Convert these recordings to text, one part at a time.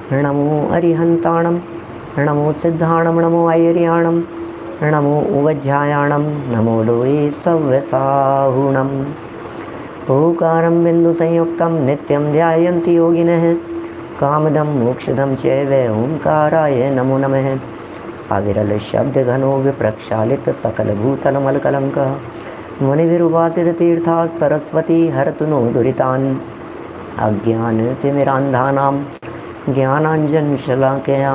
नमो अरिहंताणं नमो सिद्धाणं नमो ऐर्याणं नमो उवज्झायाणं नमो लोये सव्यसाहुणम्। ओकारं बिन्दुसंयुक्तं नित्यं ध्यायन्ति योगिनः कामदं मोक्षदं चैव ओंकाराय नमो नमः। अविरल शब्द घनो विप्रक्षालित सकल भूतलमलकलंकः मुनिभिरुपासित तीर्था सरस्वती हरतु नो दुरितान्। अज्ञानतिमिरान्धानां ज्ञानाञ्जनशलाकया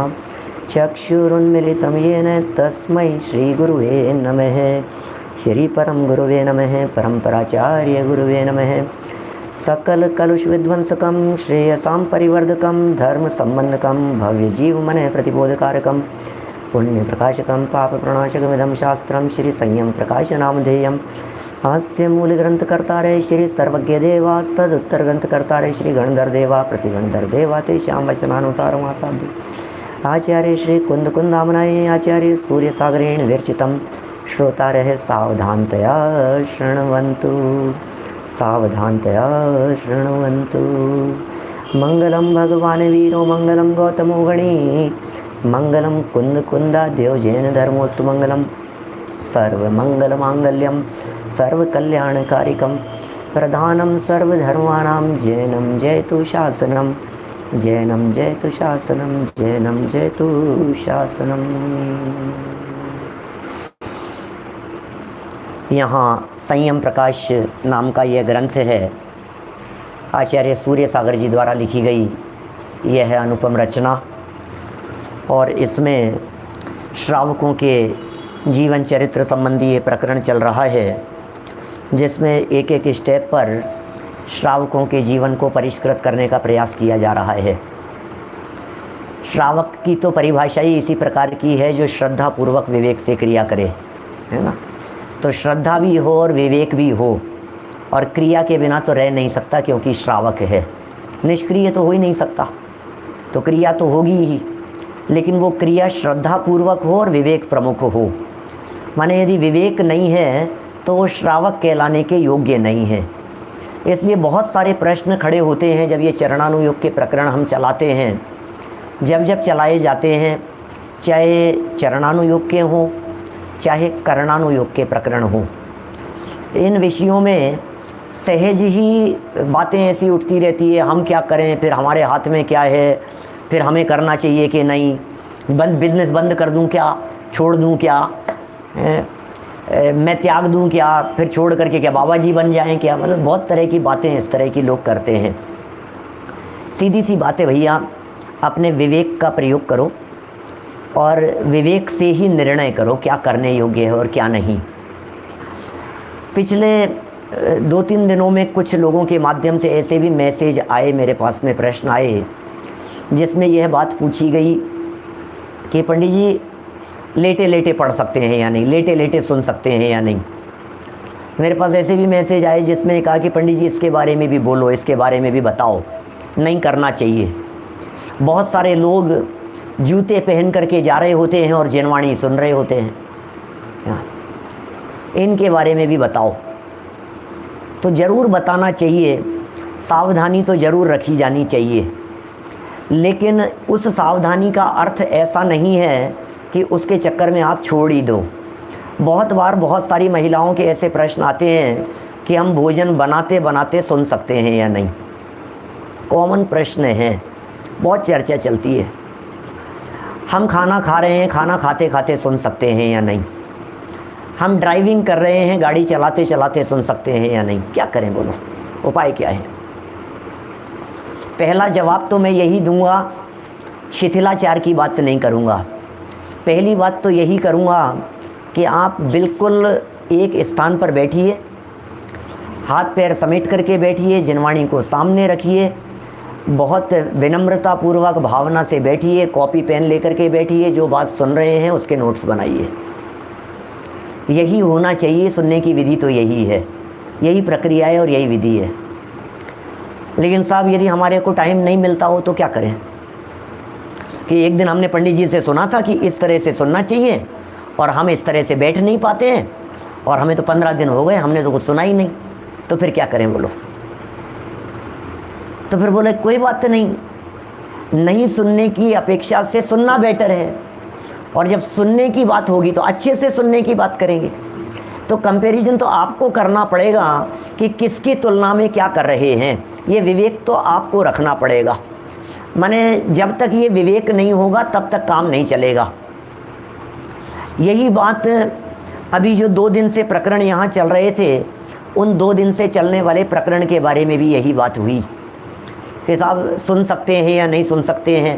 चक्षुरुन्मिलितं येन तस्मै श्रीगुरुवे नमः। श्री परम गुरुवे नमः। परम्पराचार्य गुरुवे नमः। सकल कलुष विध्वंसकं श्रेयसां परिवर्धकं धर्म संबंधकं भव्य जीव मन प्रतिबोधकारकं पुण्य प्रकाशकं पाप प्रणाशकमिदं शास्त्रं श्री संयम प्रकाश नामधेयम्। हास्य मूल ग्रंथकर्तारे श्री सर्वज्ञ देवास्तदुत्तर ग्रंथकर्तारे श्री गणधर देवा प्रतिगणधर देवा तेषां वचनानुसारम् आसाद्य आचार्य श्री कुंद कुंदामनाय आचार्य सूर्य सागरेण विरचितं श्रोतारः सावधानतया शृण्वन्तु सावधानतया शृण्वन्तु। मंगलम भगवान वीरो मंगलम गौतमो गणी मंगलम कुंद कुंदाद्यो जैन धर्मोस्तु मंगलम सर्वमंगलमांगल्यम सर्वकल्याणकारिकं प्रधानं सर्वधर्माणां जैनं जयतु शासनं जैनं जयतु शासनं जैनं जयतु शासनं। यहाँ संयम प्रकाश नाम का यह ग्रंथ है, आचार्य सूर्य सागर जी द्वारा लिखी गई यह है अनुपम रचना। और इसमें श्रावकों के जीवन चरित्र संबंधी ये प्रकरण चल रहा है, जिसमें एक एक स्टेप पर श्रावकों के जीवन को परिष्कृत करने का प्रयास किया जा रहा है। श्रावक की तो परिभाषा ही इसी प्रकार की है जो श्रद्धा पूर्वक विवेक से क्रिया करे, है ना। तो श्रद्धा भी हो और विवेक भी हो, और क्रिया के बिना तो रह नहीं सकता, क्योंकि श्रावक है, निष्क्रिय तो हो ही नहीं सकता, तो क्रिया तो होगी ही, लेकिन वो क्रिया श्रद्धा पूर्वक हो और विवेक प्रमुख हो। माने यदि विवेक नहीं है तो वो श्रावक कहलाने के योग्य नहीं है। इसलिए बहुत सारे प्रश्न खड़े होते हैं जब ये चरणानुयोग के प्रकरण हम चलाते हैं। जब जब चलाए जाते हैं, चाहे चरणानुयोग के हों चाहे करणानुयोग के प्रकरण हों, इन विषयों में सहज ही बातें ऐसी उठती रहती है, हम क्या करें, फिर हमारे हाथ में क्या है, फिर हमें करना चाहिए कि नहीं, बिजनेस बंद कर दूं क्या, छोड़ दूं क्या, मैं त्याग दूं क्या, फिर छोड़ करके क्या बाबा जी बन जाएं क्या। मतलब बहुत तरह की बातें इस तरह की लोग करते हैं। सीधी सी बात है भैया, अपने विवेक का प्रयोग करो और विवेक से ही निर्णय करो क्या करने योग्य है और क्या नहीं। पिछले 2-3 दिनों में कुछ लोगों के माध्यम से ऐसे भी मैसेज आए, मेरे पास में प्रश्न आए, जिसमें यह बात पूछी गई कि पंडित जी लेटे लेटे पढ़ सकते हैं या नहीं, लेटे लेटे सुन सकते हैं या नहीं। मेरे पास ऐसे भी मैसेज आए जिसमें कहा कि पंडित जी इसके बारे में भी बोलो, इसके बारे में भी बताओ, नहीं करना चाहिए। बहुत सारे लोग जूते पहन करके जा रहे होते हैं और जिनवाणी सुन रहे होते हैं, इनके बारे में भी बताओ। तो ज़रूर बताना चाहिए, सावधानी तो ज़रूर रखी जानी चाहिए, लेकिन उस सावधानी का अर्थ ऐसा नहीं है कि उसके चक्कर में आप छोड़ ही दो। बहुत बार बहुत सारी महिलाओं के ऐसे प्रश्न आते हैं कि हम भोजन बनाते बनाते सुन सकते हैं या नहीं। कॉमन प्रश्न है, बहुत चर्चा चलती है। हम खाना खा रहे हैं, खाना खाते खाते सुन सकते हैं या नहीं। हम ड्राइविंग कर रहे हैं, गाड़ी चलाते चलाते सुन सकते हैं या नहीं। क्या करें, बोलो, उपाय क्या है? पहला जवाब तो मैं यही दूंगा, शिथिलाचार की बात नहीं करूंगा। पहली बात तो यही करूंगा कि आप बिल्कुल एक स्थान पर बैठिए, हाथ पैर समेट करके बैठिए, जिनवाणी को सामने रखिए, बहुत विनम्रतापूर्वक भावना से बैठिए, कॉपी पेन लेकर के बैठिए, जो बात सुन रहे हैं उसके नोट्स बनाइए। यही होना चाहिए, सुनने की विधि तो यही है, यही प्रक्रिया है और यही विधि है। लेकिन साहब यदि हमारे को टाइम नहीं मिलता हो तो क्या करें? कि एक दिन हमने पंडित जी से सुना था कि इस तरह से सुनना चाहिए और हम इस तरह से बैठ नहीं पाते हैं, और हमें तो 15 दिन हो गए, हमने तो कुछ सुना ही नहीं, तो फिर क्या करें बोलो? तो फिर बोले कोई बात नहीं, नहीं सुनने की अपेक्षा से सुनना बेटर है, और जब सुनने की बात होगी तो अच्छे से सुनने की बात करेंगे। तो कंपैरिजन तो आपको करना पड़ेगा कि किसकी तुलना में क्या कर रहे हैं, ये विवेक तो आपको रखना पड़ेगा। माने जब तक ये विवेक नहीं होगा तब तक काम नहीं चलेगा। यही बात अभी जो 2 दिन से प्रकरण यहाँ चल रहे थे, उन 2 दिन से चलने वाले प्रकरण के बारे में भी यही बात हुई कि साहब सुन सकते हैं या नहीं सुन सकते हैं,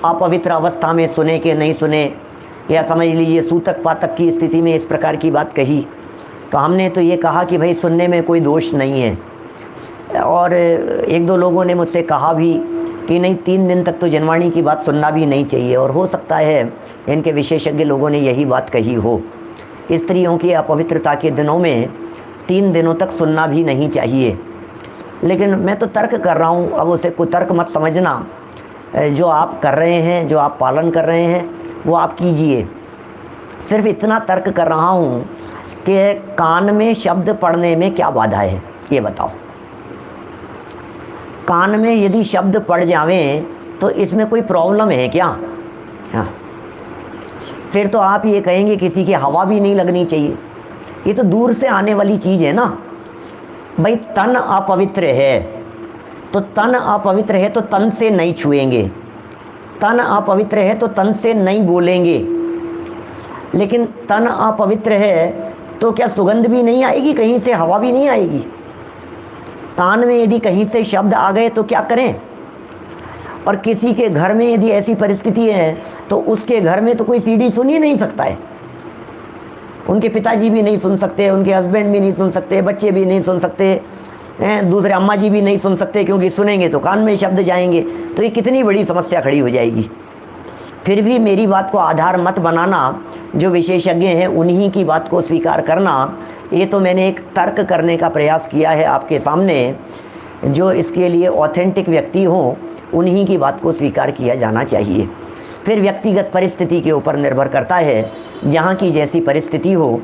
अपवित्र अवस्था में सुने कि नहीं सुने, या समझ लीजिए सूतक पातक की स्थिति में इस प्रकार की बात कही। तो हमने तो ये कहा कि भाई सुनने में कोई दोष नहीं है। और 1-2 लोगों ने मुझसे कहा भी कि नहीं 3 दिन तक तो जनवाणी की बात सुनना भी नहीं चाहिए, और हो सकता है इनके विशेषज्ञ लोगों ने यही बात कही हो। स्त्रियों की अपवित्रता के दिनों में 3 दिनों तक सुनना भी नहीं चाहिए। लेकिन मैं तो तर्क कर रहा हूँ, अब उसे कुतर्क मत समझना। जो आप कर रहे हैं, जो आप पालन कर रहे हैं वो आप कीजिए। सिर्फ इतना तर्क कर रहा हूँ कि कान में शब्द पढ़ने में क्या बाधा है, ये बताओ। कान में यदि शब्द पढ़ जावें तो इसमें कोई प्रॉब्लम है क्या? हाँ, फिर तो आप ये कहेंगे किसी की हवा भी नहीं लगनी चाहिए। ये तो दूर से आने वाली चीज़ है ना भाई। तन अपवित्र है तो तन अपवित्र है तो तन से नहीं छुएंगे, तन अपवित्र है तो तन से नहीं बोलेंगे। लेकिन तन अपवित्र है तो क्या सुगंध भी नहीं आएगी, कहीं से हवा भी नहीं आएगी? कान में यदि कहीं से शब्द आ गए तो क्या करें? और किसी के घर में यदि ऐसी परिस्थिति है तो उसके घर में तो कोई सीडी सुन ही नहीं सकता है। उनके पिताजी भी नहीं सुन सकते, उनके हस्बैंड भी नहीं सुन सकते, बच्चे भी नहीं सुन सकते हैं, दूसरे अम्मा जी भी नहीं सुन सकते, क्योंकि सुनेंगे तो कान में शब्द जाएंगे। तो ये कितनी बड़ी समस्या खड़ी हो जाएगी। फिर भी मेरी बात को आधार मत बनाना, जो विशेषज्ञ हैं उन्हीं की बात को स्वीकार करना। ये तो मैंने एक तर्क करने का प्रयास किया है आपके सामने। जो इसके लिए ऑथेंटिक व्यक्ति हों उन्हीं की बात को स्वीकार किया जाना चाहिए। फिर व्यक्तिगत परिस्थिति के ऊपर निर्भर करता है, जहाँ की जैसी परिस्थिति हो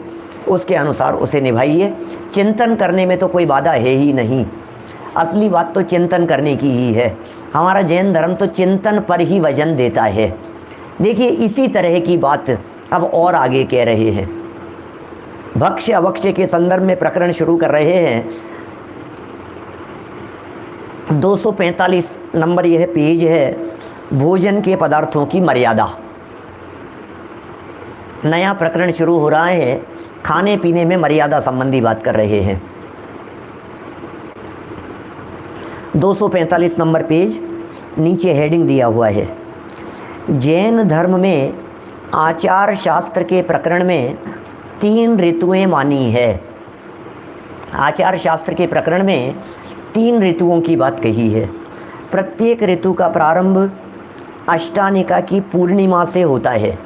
उसके अनुसार उसे निभाइए। चिंतन करने में तो कोई बाधा है ही नहीं। असली बात तो चिंतन करने की ही है। हमारा जैन धर्म तो चिंतन पर ही वजन देता है। देखिए इसी तरह की बात अब और आगे कह रहे हैं। भक्ष्य अभक्ष्य के संदर्भ में प्रकरण शुरू कर रहे हैं। 245 नंबर यह पेज है, भोजन के पदार्थों की मर्यादा। नया प्रकरण शुरू हो रहा है, खाने पीने में मर्यादा संबंधी बात कर रहे हैं। 245 नंबर पेज, नीचे हेडिंग दिया हुआ है, जैन धर्म में आचार शास्त्र के प्रकरण में 3 ऋतुएं मानी है। आचार शास्त्र के प्रकरण में 3 ऋतुओं की बात कही है। प्रत्येक ऋतु का प्रारंभ अष्टानिका की पूर्णिमा से होता है,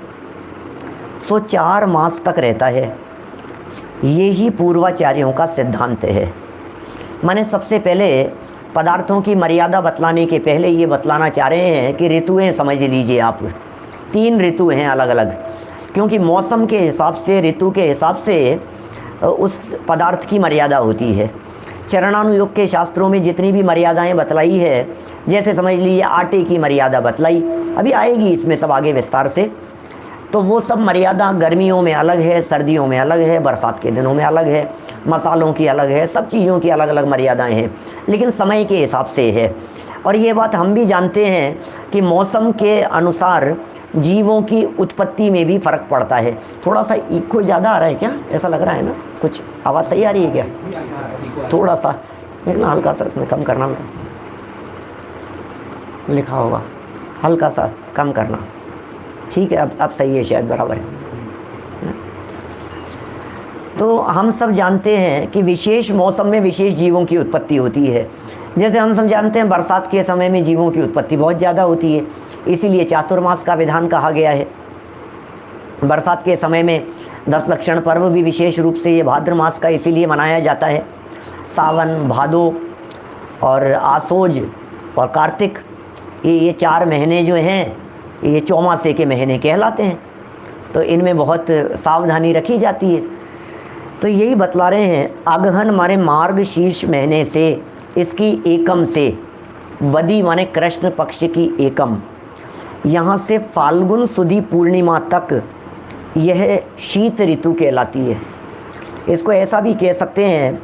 सो 4 मास तक रहता है। यही पूर्वाचार्यों का सिद्धांत है। मैंने सबसे पहले पदार्थों की मर्यादा बतलाने के पहले ये बतलाना चाह रहे हैं कि ऋतुएं समझ लीजिए आप। 3 ऋतु हैं अलग अलग, क्योंकि मौसम के हिसाब से, ऋतु के हिसाब से उस पदार्थ की मर्यादा होती है। चरणानुयोग के शास्त्रों में जितनी भी मर्यादाएं बतलाई है, जैसे समझ लीजिए आटे की मर्यादा बतलाई, अभी आएगी इसमें सब आगे विस्तार से, तो वो सब मर्यादा गर्मियों में अलग है, सर्दियों में अलग है, बरसात के दिनों में अलग है, मसालों की अलग है, सब चीज़ों की अलग अलग मर्यादाएं हैं, लेकिन समय के हिसाब से है। और ये बात हम भी जानते हैं कि मौसम के अनुसार जीवों की उत्पत्ति में भी फ़र्क पड़ता है। थोड़ा सा इको ज़्यादा आ रहा है क्या, ऐसा लग रहा है ना? कुछ आवाज़ सही आ रही है क्या? थोड़ा सा ना हल्का सा इसमें कम करना, लिखा होगा हल्का सा कम करना। ठीक है, अब सही है, शायद बराबर है। तो हम सब जानते हैं कि विशेष मौसम में विशेष जीवों की उत्पत्ति होती है। जैसे हम सब जानते हैं बरसात के समय में जीवों की उत्पत्ति बहुत ज़्यादा होती है, इसीलिए चातुर्मास का विधान कहा गया है। बरसात के समय में 10 लक्षण पर्व भी विशेष रूप से ये भाद्र मास का इसीलिए मनाया जाता है। सावन, भादो और आसोज और कार्तिक, ये 4 महीने जो हैं ये चौमासे के महीने कहलाते हैं। तो इनमें बहुत सावधानी रखी जाती है। तो यही बतला रहे हैं, अगहन मारे मार्ग शीर्ष महीने से, इसकी एकम से, बदी माने कृष्ण पक्ष की एकम, यहाँ से फाल्गुन सुदी पूर्णिमा तक यह शीत ऋतु कहलाती है। इसको ऐसा भी कह सकते हैं,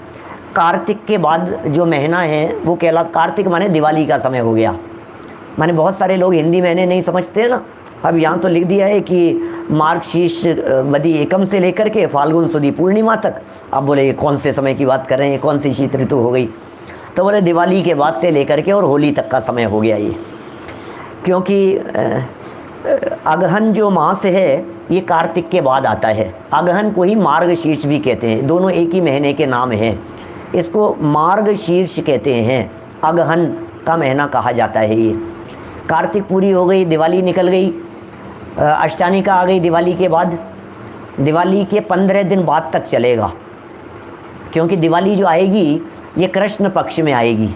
कार्तिक के बाद जो महीना है वो कार्तिक माने दिवाली का समय हो गया। माने बहुत सारे लोग हिंदी महीने नहीं समझते हैं ना, अब यहाँ तो लिख दिया है कि मार्गशीर्ष बदी एकम से लेकर के फाल्गुन सुदी पूर्णिमा तक। अब बोले ये कौन से समय की बात कर रहे हैं, कौन सी शीत ऋतु हो गई? तो बोले दिवाली के बाद से लेकर के और होली तक का समय हो गया ये, क्योंकि अगहन जो मास है ये कार्तिक के बाद आता है। अगहन को ही मार्गशीर्ष भी कहते हैं, दोनों एक ही महीने के नाम हैं। इसको मार्गशीर्ष कहते हैं, अगहन का महीना कहा जाता है ये। कार्तिक पूरी हो गई, दिवाली निकल गई, अष्टानिका आ गई दिवाली के बाद। दिवाली के 15 दिन बाद तक चलेगा, क्योंकि दिवाली जो आएगी ये कृष्ण पक्ष में आएगी।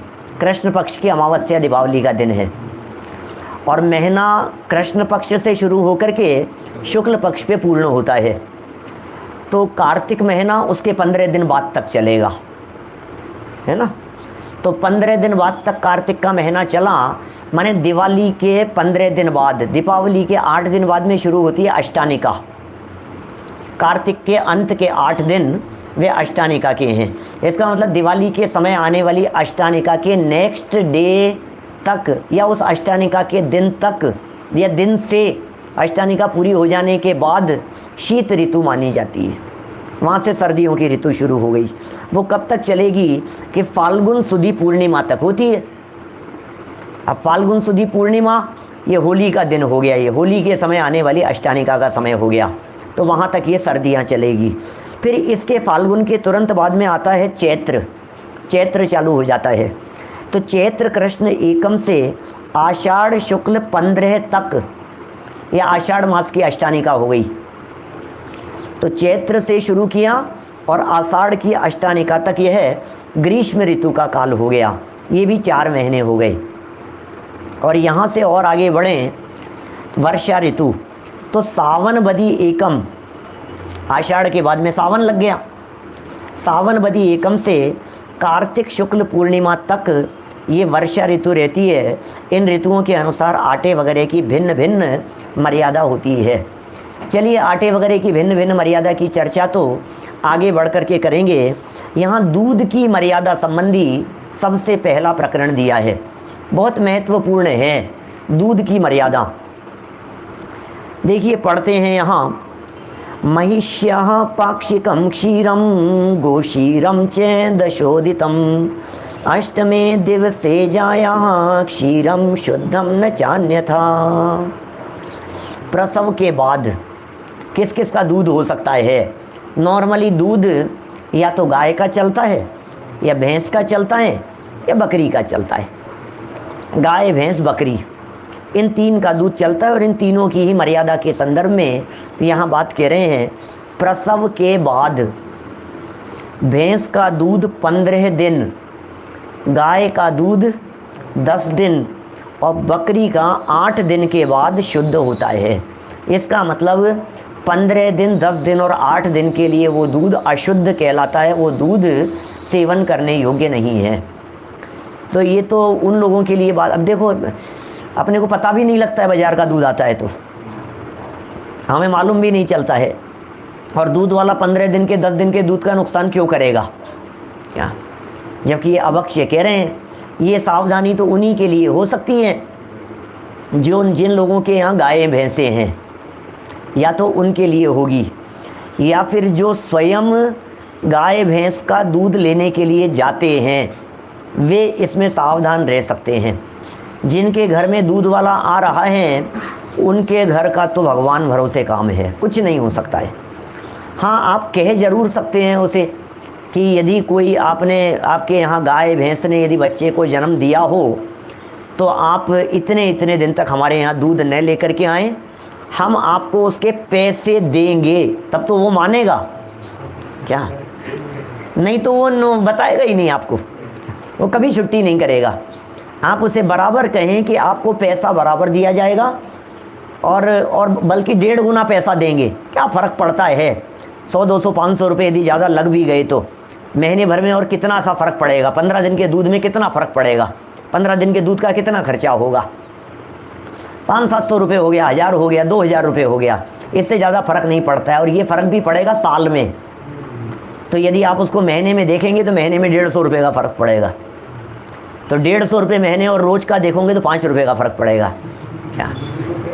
कृष्ण पक्ष की अमावस्या दीपावली का दिन है, और महीना कृष्ण पक्ष से शुरू होकर के शुक्ल पक्ष पे पूर्ण होता है। तो कार्तिक महीना उसके 15 दिन बाद तक चलेगा, है ना। तो 15 दिन बाद तक कार्तिक का महीना चला, माने दिवाली के 15 दिन बाद, दीपावली के 8 दिन बाद में शुरू होती है अष्टानिका। कार्तिक के अंत के 8 दिन वे अष्टानिका के हैं। इसका मतलब दिवाली के समय आने वाली अष्टानिका के नेक्स्ट डे तक, या उस अष्टानिका के दिन तक, या दिन से अष्टानिका पूरी हो जाने के बाद शीत ऋतु मानी जाती है। वहाँ से सर्दियों की ऋतु शुरू हो गई। वो कब तक चलेगी कि फाल्गुन सुदी पूर्णिमा तक होती है। अब फाल्गुन सुदी पूर्णिमा ये होली का दिन हो गया, ये होली के समय आने वाली अष्टानिका का समय हो गया, तो वहाँ तक ये सर्दियाँ चलेगी। फिर इसके फाल्गुन के तुरंत बाद में आता है चैत्र। चैत्र चालू हो जाता है। तो चैत्र कृष्ण एकम से आषाढ़ शुक्ल 15 तक, या आषाढ़ मास की अष्टानिका हो गई। तो चैत्र से शुरू किया और आषाढ़ की अष्टानिका तक यह ग्रीष्म ऋतु का काल हो गया। ये भी 4 महीने हो गए। और यहाँ से और आगे बढ़ें, वर्षा ऋतु। तो सावन बदी एकम, आषाढ़ के बाद में सावन लग गया। सावन बदी एकम से कार्तिक शुक्ल पूर्णिमा तक ये वर्षा ऋतु रहती है। इन ऋतुओं के अनुसार आटे वगैरह की भिन्न भिन्न मर्यादा होती है। चलिए आटे वगैरह की भिन्न भिन्न मर्यादा की चर्चा तो आगे बढ़ कर के करेंगे। यहाँ दूध की मर्यादा संबंधी सबसे पहला प्रकरण दिया है, बहुत महत्वपूर्ण है दूध की मर्यादा। देखिए पढ़ते हैं यहाँ, महिष्यः पाक्षिकं क्षीरं गोक्षीरं च दशोदितम् अष्टमे दिवसे जायाः क्षीरं शुद्धं न चान्यथा। प्रसव के बाद किस किस का दूध हो सकता है? नॉर्मली दूध या तो गाय का चलता है, या भैंस का चलता है, या बकरी का चलता है। गाय, भैंस, बकरी, इन 3 का दूध चलता है। और इन तीनों की ही मर्यादा के संदर्भ में यहाँ बात कह रहे हैं। प्रसव के बाद भैंस का दूध 15 दिन, गाय का दूध 10 दिन और बकरी का 8 दिन के बाद शुद्ध होता है। इसका मतलब 15 दिन, 10 दिन और 8 दिन के लिए वो दूध अशुद्ध कहलाता है, वो दूध सेवन करने योग्य नहीं है। तो ये तो उन लोगों के लिए बात। अब देखो, अपने को पता भी नहीं लगता है बाज़ार का दूध आता है तो हमें मालूम भी नहीं चलता है। और दूध वाला 15 दिन के, 10 दिन के दूध का नुकसान क्यों करेगा क्या? जबकि ये अभक्ष्य कह रहे हैं। ये सावधानी तो उन्हीं के लिए हो सकती है जिन लोगों के यहाँ गायें भैंसें हैं, या तो उनके लिए होगी, या फिर जो स्वयं गाय भैंस का दूध लेने के लिए जाते हैं वे इसमें सावधान रह सकते हैं। जिनके घर में दूध वाला आ रहा है उनके घर का तो भगवान भरोसे काम है, कुछ नहीं हो सकता है। हाँ, आप कह ज़रूर सकते हैं उसे कि यदि कोई आपके यहाँ गाय भैंस ने यदि बच्चे को जन्म दिया हो तो आप इतने इतने दिन तक हमारे यहाँ दूध न लेकर के आएँ, हम आपको उसके पैसे देंगे, तब तो वो मानेगा क्या? नहीं तो वो बताएगा ही नहीं आपको, वो कभी छुट्टी नहीं करेगा। आप उसे बराबर कहें कि आपको पैसा बराबर दिया जाएगा और बल्कि 1.5 गुना पैसा देंगे, क्या फ़र्क पड़ता है? 100, 200, 500 रुपये यदि ज़्यादा लग भी गए तो महीने भर में और कितना सा फ़र्क पड़ेगा? 15 दिन के दूध में कितना फ़र्क पड़ेगा? 15 दिन के दूध का कितना खर्चा होगा? 500-700 रुपये हो गया, 1000 हो गया, 2000 रुपये हो गया, इससे ज़्यादा फ़र्क नहीं पड़ता है। और ये फ़र्क भी पड़ेगा साल में। तो यदि आप उसको महीने में देखेंगे तो महीने में 150 रुपये का फ़र्क पड़ेगा। तो 150 रुपये महीने और रोज़ का देखोगे तो 5 रुपये का फ़र्क पड़ेगा क्या,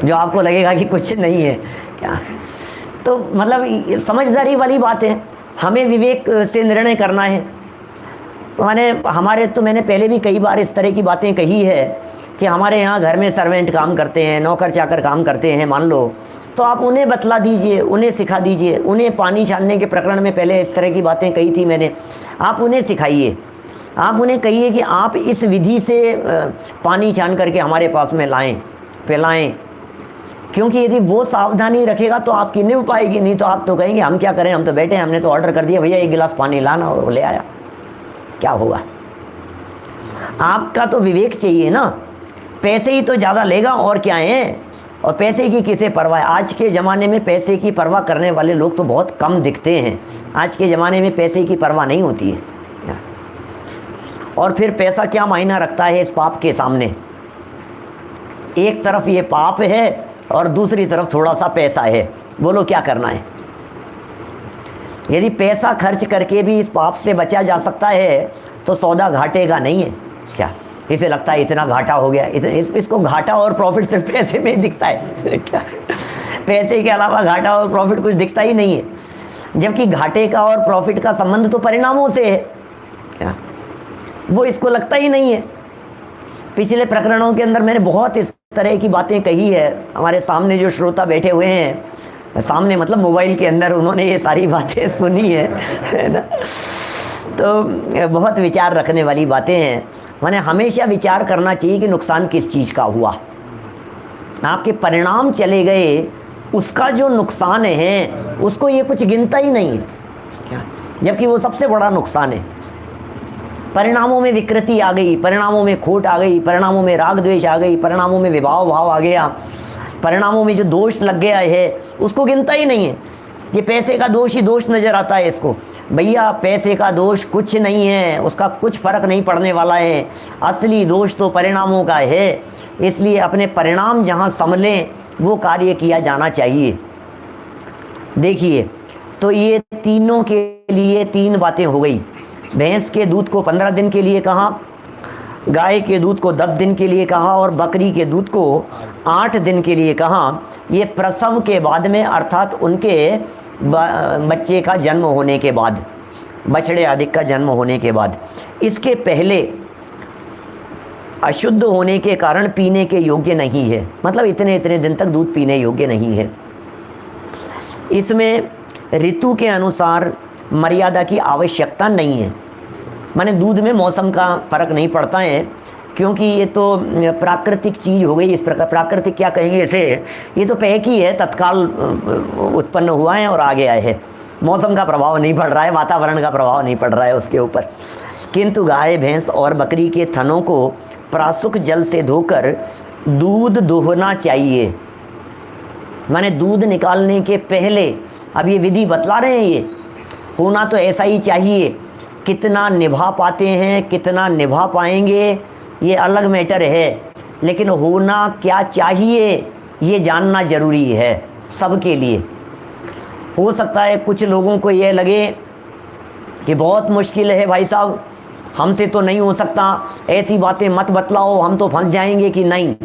जो आपको लगेगा कि कुछ नहीं है क्या। तो मतलब समझदारी वाली बात है, हमें विवेक से निर्णय करना है। मैंने पहले भी कई बार इस तरह की बातें कही है कि हमारे यहाँ घर में सर्वेंट काम करते हैं, नौकर चाकर काम करते हैं मान लो, तो आप उन्हें बतला दीजिए, उन्हें सिखा दीजिए। उन्हें पानी छानने के प्रकरण में पहले इस तरह की बातें कही थी मैंने, आप उन्हें सिखाइए। आप उन्हें कहिए कि आप इस विधि से पानी छान करके हमारे पास में लाएं, पिलाएं, क्योंकि यदि वो सावधानी रखेगा तो आपकी नहीं हो पाएगी। नहीं तो आप तो कहेंगे हम क्या करें, हम तो बैठे हैं, हमने तो ऑर्डर कर दिया भैया 1 गिलास पानी लाना, और वो ले आया, क्या होगा। आपका तो विवेक चाहिए ना, पैसे ही तो ज़्यादा लेगा और क्या है, और पैसे की किसे परवाह है। आज के ज़माने में पैसे की परवाह करने वाले लोग तो बहुत कम दिखते हैं। आज के ज़माने में पैसे की परवाह नहीं होती है। और फिर पैसा क्या मायना रखता है इस पाप के सामने। एक तरफ ये पाप है और दूसरी तरफ थोड़ा सा पैसा है, बोलो क्या करना है। यदि पैसा खर्च करके भी इस पाप से बचा जा सकता है तो सौदा घाटे का नहीं है क्या। इसे लगता है इतना घाटा हो गया, इसको घाटा और प्रॉफिट सिर्फ पैसे में ही दिखता है क्या। पैसे के अलावा घाटा और प्रॉफिट कुछ दिखता ही नहीं है, जबकि घाटे का और प्रॉफिट का संबंध तो परिणामों से है क्या, वो इसको लगता ही नहीं है। पिछले प्रकरणों के अंदर मैंने बहुत इस तरह की बातें कही है। हमारे सामने जो श्रोता बैठे हुए हैं, सामने मतलब मोबाइल के अंदर, उन्होंने ये सारी बातें सुनी है ना। तो बहुत विचार रखने वाली बातें हैं। मैंने हमेशा विचार करना चाहिए कि नुकसान किस चीज़ का हुआ। आपके परिणाम चले गए, उसका जो नुकसान है उसको ये कुछ गिनता ही नहीं है क्या, जबकि वो सबसे बड़ा नुकसान है। परिणामों में विकृति आ गई, परिणामों में खोट आ गई, परिणामों में राग द्वेष आ गई, परिणामों में विभाव भाव आ गया, परिणामों में जो दोष लग गया है उसको गिनता ही नहीं है। ये पैसे का दोष ही दोष नज़र आता है इसको। भैया पैसे का दोष कुछ नहीं है, उसका कुछ फर्क नहीं पड़ने वाला है। असली दोष तो परिणामों का है। इसलिए अपने परिणाम जहाँ संभलें वो कार्य किया जाना चाहिए। देखिए, तो ये तीनों के लिए 3 बातें हो गई। भैंस के दूध को 15 दिन के लिए कहा, गाय के दूध को 10 दिन के लिए कहा, और बकरी के दूध को 8 दिन के लिए कहा। ये प्रसव के बाद में, अर्थात उनके बच्चे का जन्म होने के बाद, बछड़े आदि का जन्म होने के बाद। इसके पहले अशुद्ध होने के कारण पीने के योग्य नहीं है, मतलब इतने इतने दिन तक दूध पीने योग्य नहीं है। इसमें ऋतु के अनुसार मर्यादा की आवश्यकता नहीं है। माने दूध में मौसम का फ़र्क नहीं पड़ता है, क्योंकि ये तो प्राकृतिक चीज़ हो गई। इस प्रकार प्राकृतिक क्या कहेंगे इसे, ये तो पैक ही है, तत्काल उत्पन्न हुआ है और आ गया है। मौसम का प्रभाव नहीं पड़ रहा है, वातावरण का प्रभाव नहीं पड़ रहा है उसके ऊपर। किंतु गाय, भैंस और बकरी के थनों को प्रासुक जल से धोकर दूध दोहना चाहिए। माने दूध निकालने के पहले, अब ये विधि बतला रहे हैं, ये होना तो ऐसा ही चाहिए। कितना निभा पाते हैं, कितना निभा पाएंगे, ये अलग मैटर है, लेकिन होना क्या चाहिए ये जानना ज़रूरी है सबके लिए। हो सकता है कुछ लोगों को ये लगे कि बहुत मुश्किल है भाई साहब, हमसे तो नहीं हो सकता, ऐसी बातें मत बतलाओ, हम तो फंस जाएंगे। कि नहीं,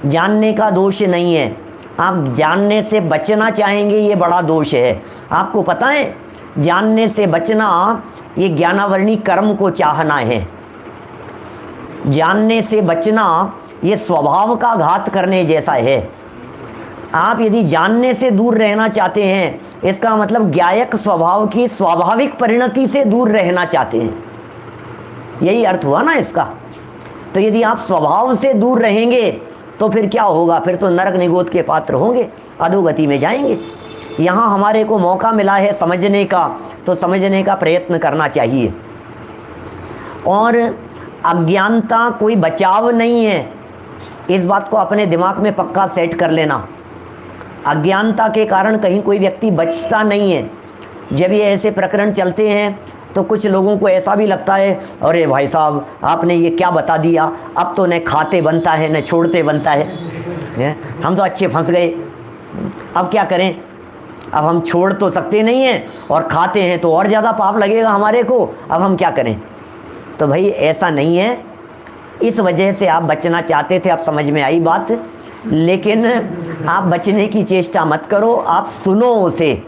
जानने का दोष नहीं है, आप जानने से बचना चाहेंगे, ये बड़ा दोष है। आपको पता है, जानने से बचना ये ज्ञानावरणी कर्म को चाहना है। जानने से बचना ये स्वभाव का घात करने जैसा है। आप यदि जानने से दूर रहना चाहते हैं, इसका मतलब ज्ञायक स्वभाव की स्वाभाविक परिणति से दूर रहना चाहते हैं, यही अर्थ हुआ ना इसका। तो यदि आप स्वभाव से दूर रहेंगे तो फिर क्या होगा, फिर तो नरक निगोद के पात्र होंगे, अधोगति में जाएंगे। यहाँ हमारे को मौका मिला है समझने का, तो समझने का प्रयत्न करना चाहिए। और अज्ञानता कोई बचाव नहीं है, इस बात को अपने दिमाग में पक्का सेट कर लेना। अज्ञानता के कारण कहीं कोई व्यक्ति बचता नहीं है। जब ये ऐसे प्रकरण चलते हैं तो कुछ लोगों को ऐसा भी लगता है, अरे भाई साहब आपने ये क्या बता दिया, अब तो न खाते बनता है न छोड़ते बनता है, हम तो अच्छे फंस गए, अब क्या करें, अब हम छोड़ तो सकते नहीं हैं और खाते हैं तो और ज़्यादा पाप लगेगा हमारे को, अब हम क्या करें। तो भाई ऐसा नहीं है, इस वजह से आप बचना चाहते थे, अब समझ में आई बात, लेकिन आप बचने की चेष्टा मत करो, आप सुनो उसे,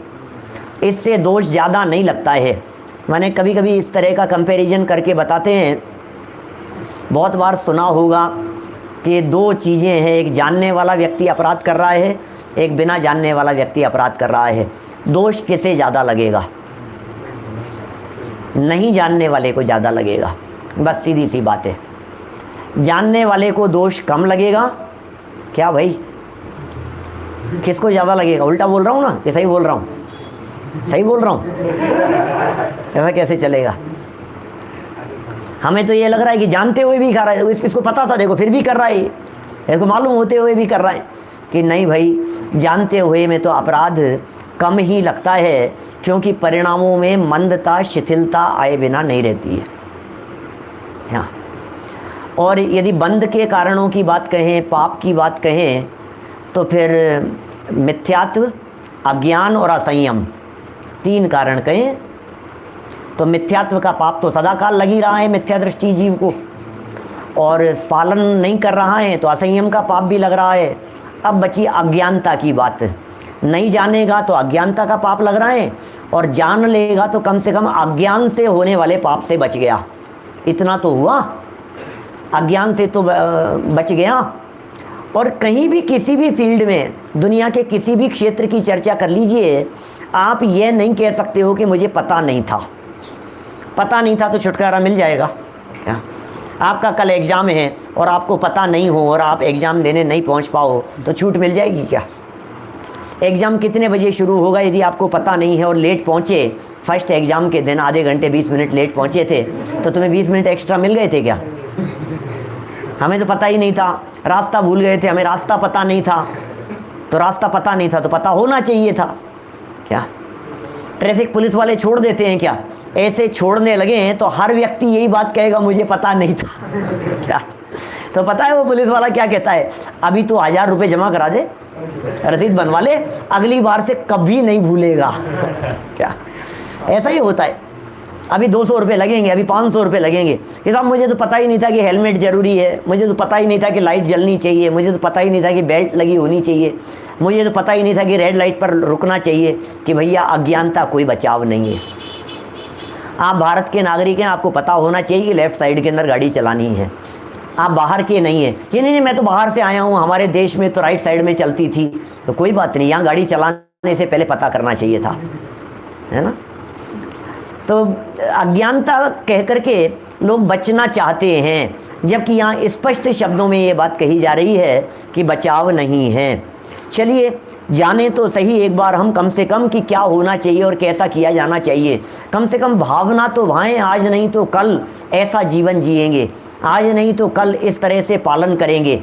इससे दोष ज़्यादा नहीं लगता है। मैंने कभी कभी इस तरह का कंपैरिजन करके बताते हैं, बहुत बार सुना होगा कि दो चीज़ें हैं, एक जानने वाला व्यक्ति अपराध कर रहा है, एक बिना जानने वाला व्यक्ति अपराध कर रहा है, दोष किसे ज़्यादा लगेगा? नहीं जानने वाले को ज़्यादा लगेगा, बस सीधी सी बात है। जानने वाले को दोष कम लगेगा क्या भाई? किसको ज़्यादा लगेगा? उल्टा बोल रहा हूँ ना कि सही बोल रहा हूँ? सही बोल रहा हूँ? ऐसा कैसे चलेगा? हमें तो ये लग रहा है कि जानते हुए भी कर रहा है, इसको पता था देखो फिर भी कर रहा है, इसको मालूम होते हुए भी कर रहा है, कि नहीं भाई जानते हुए में तो अपराध कम ही लगता है, क्योंकि परिणामों में मंदता शिथिलता आए बिना नहीं रहती है। हाँ, और यदि बंध के कारणों की बात कहें, पाप की बात कहें, तो फिर मिथ्यात्व, अज्ञान और असंयम, तीन कारण कहें तो मिथ्यात्व का पाप तो सदाकाल लग ही रहा है मिथ्या दृष्टि जीव को, और पालन नहीं कर रहा है तो असंयम का पाप भी लग रहा है। अब बची अज्ञानता की बात, नहीं जानेगा तो अज्ञानता का पाप लग रहा है, और जान लेगा तो कम से कम अज्ञान से होने वाले पाप से बच गया, इतना तो हुआ, अज्ञान से तो बच गया। और कहीं भी किसी भी फील्ड में, दुनिया के किसी भी क्षेत्र की चर्चा कर लीजिए, आप ये नहीं कह सकते हो कि मुझे पता नहीं था। पता नहीं था तो छुटकारा मिल जाएगा क्या? आपका कल एग्ज़ाम है और आपको पता नहीं हो और आप एग्ज़ाम देने नहीं पहुंच पाओ तो छूट मिल जाएगी क्या? एग्ज़ाम कितने बजे शुरू होगा, यदि आपको पता नहीं है और लेट पहुँचे, फर्स्ट एग्ज़ाम के दिन आधे घंटे 20 मिनट लेट पहुँचे थे, तो तुम्हें 20 मिनट एक्स्ट्रा मिल गए थे क्या? हमें तो पता ही नहीं था, रास्ता भूल गए थे, हमें रास्ता पता नहीं था, तो रास्ता पता नहीं था तो पता होना चाहिए था क्या? ट्रैफिक पुलिस वाले छोड़ देते हैं क्या? ऐसे छोड़ने लगे हैं तो हर व्यक्ति यही बात कहेगा मुझे पता नहीं था क्या? तो पता है वो पुलिस वाला क्या कहता है? अभी तो 1000 रुपये जमा करा दे, रसीद बनवा ले, अगली बार से कभी नहीं भूलेगा क्या? ऐसा ही होता है। अभी 200 रुपये लगेंगे, अभी 500 रुपये लगेंगे कि साहब मुझे तो पता ही नहीं था कि हेलमेट ज़रूरी है, मुझे तो पता ही नहीं था कि लाइट जलनी चाहिए, मुझे तो पता ही नहीं था कि बेल्ट लगी होनी चाहिए, मुझे तो पता ही नहीं था कि रेड लाइट पर रुकना चाहिए। कि भैया अज्ञानता कोई बचाव नहीं है। आप भारत के नागरिक हैं, आपको पता होना चाहिए कि लेफ़्ट साइड के अंदर गाड़ी चलानी है। आप बाहर के नहीं हैं कि नहीं मैं तो बाहर से आया हूँ, हमारे देश में तो राइट साइड में चलती थी, तो कोई बात नहीं, यहाँ गाड़ी चलाने से पहले पता करना चाहिए था, है ना? तो अज्ञानता कह करके लोग बचना चाहते हैं, जबकि यहाँ स्पष्ट शब्दों में ये बात कही जा रही है कि बचाव नहीं है। चलिए जाने तो सही एक बार हम कम से कम कि क्या होना चाहिए और कैसा किया जाना चाहिए। कम से कम भावना तो भाएं, आज नहीं तो कल ऐसा जीवन जिएंगे, आज नहीं तो कल इस तरह से पालन करेंगे,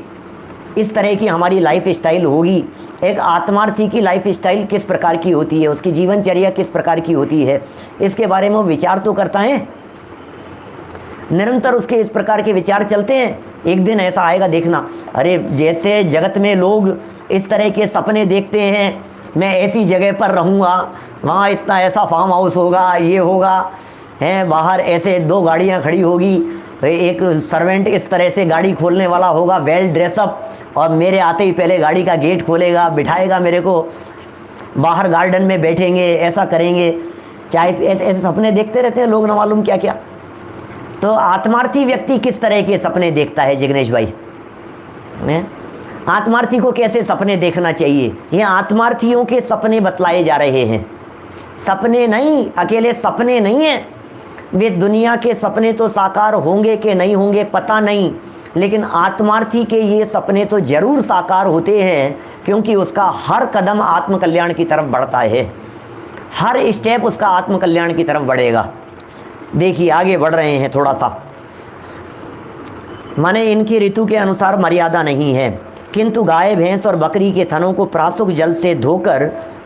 इस तरह की हमारी लाइफ स्टाइल होगी। एक आत्मार्थी की लाइफ स्टाइल किस प्रकार की होती है, उसकी जीवनचर्या किस प्रकार की होती है, इसके बारे में वो विचार तो करता है, निरंतर उसके इस प्रकार के विचार चलते हैं। एक दिन ऐसा आएगा देखना, अरे जैसे जगत में लोग इस तरह के सपने देखते हैं, मैं ऐसी जगह पर रहूँगा, वहाँ इतना ऐसा फार्म हाउस होगा, ये होगा, हैं बाहर ऐसे 2 गाड़ियाँ खड़ी होगी, एक सर्वेंट इस तरह से गाड़ी खोलने वाला होगा, वेल ड्रेसअप, और मेरे आते ही पहले गाड़ी का गेट खोलेगा, बिठाएगा मेरे को, बाहर गार्डन में बैठेंगे, ऐसा करेंगे, चाय, ऐसे सपने देखते रहते हैं लोग, न मालूम क्या क्या। तो आत्मार्थी व्यक्ति किस तरह के सपने देखता है जिग्नेश भाई? आत्मार्थी को कैसे सपने देखना चाहिए, ये आत्मार्थियों के सपने बतलाए जा रहे हैं। सपने नहीं, अकेले सपने नहीं हैं, वे दुनिया के सपने तो साकार होंगे कि नहीं होंगे पता नहीं, लेकिन आत्मार्थी के ये सपने तो जरूर साकार होते हैं, क्योंकि उसका हर कदम आत्मकल्याण की तरफ बढ़ता है, हर स्टेप उसका आत्मकल्याण की तरफ बढ़ेगा। देखिए आगे बढ़ रहे हैं थोड़ा सा, माने इनकी ऋतु के अनुसार मर्यादा नहीं है, किंतु गाय भैंस और बकरी के थनों को प्रासुक जल से धोकर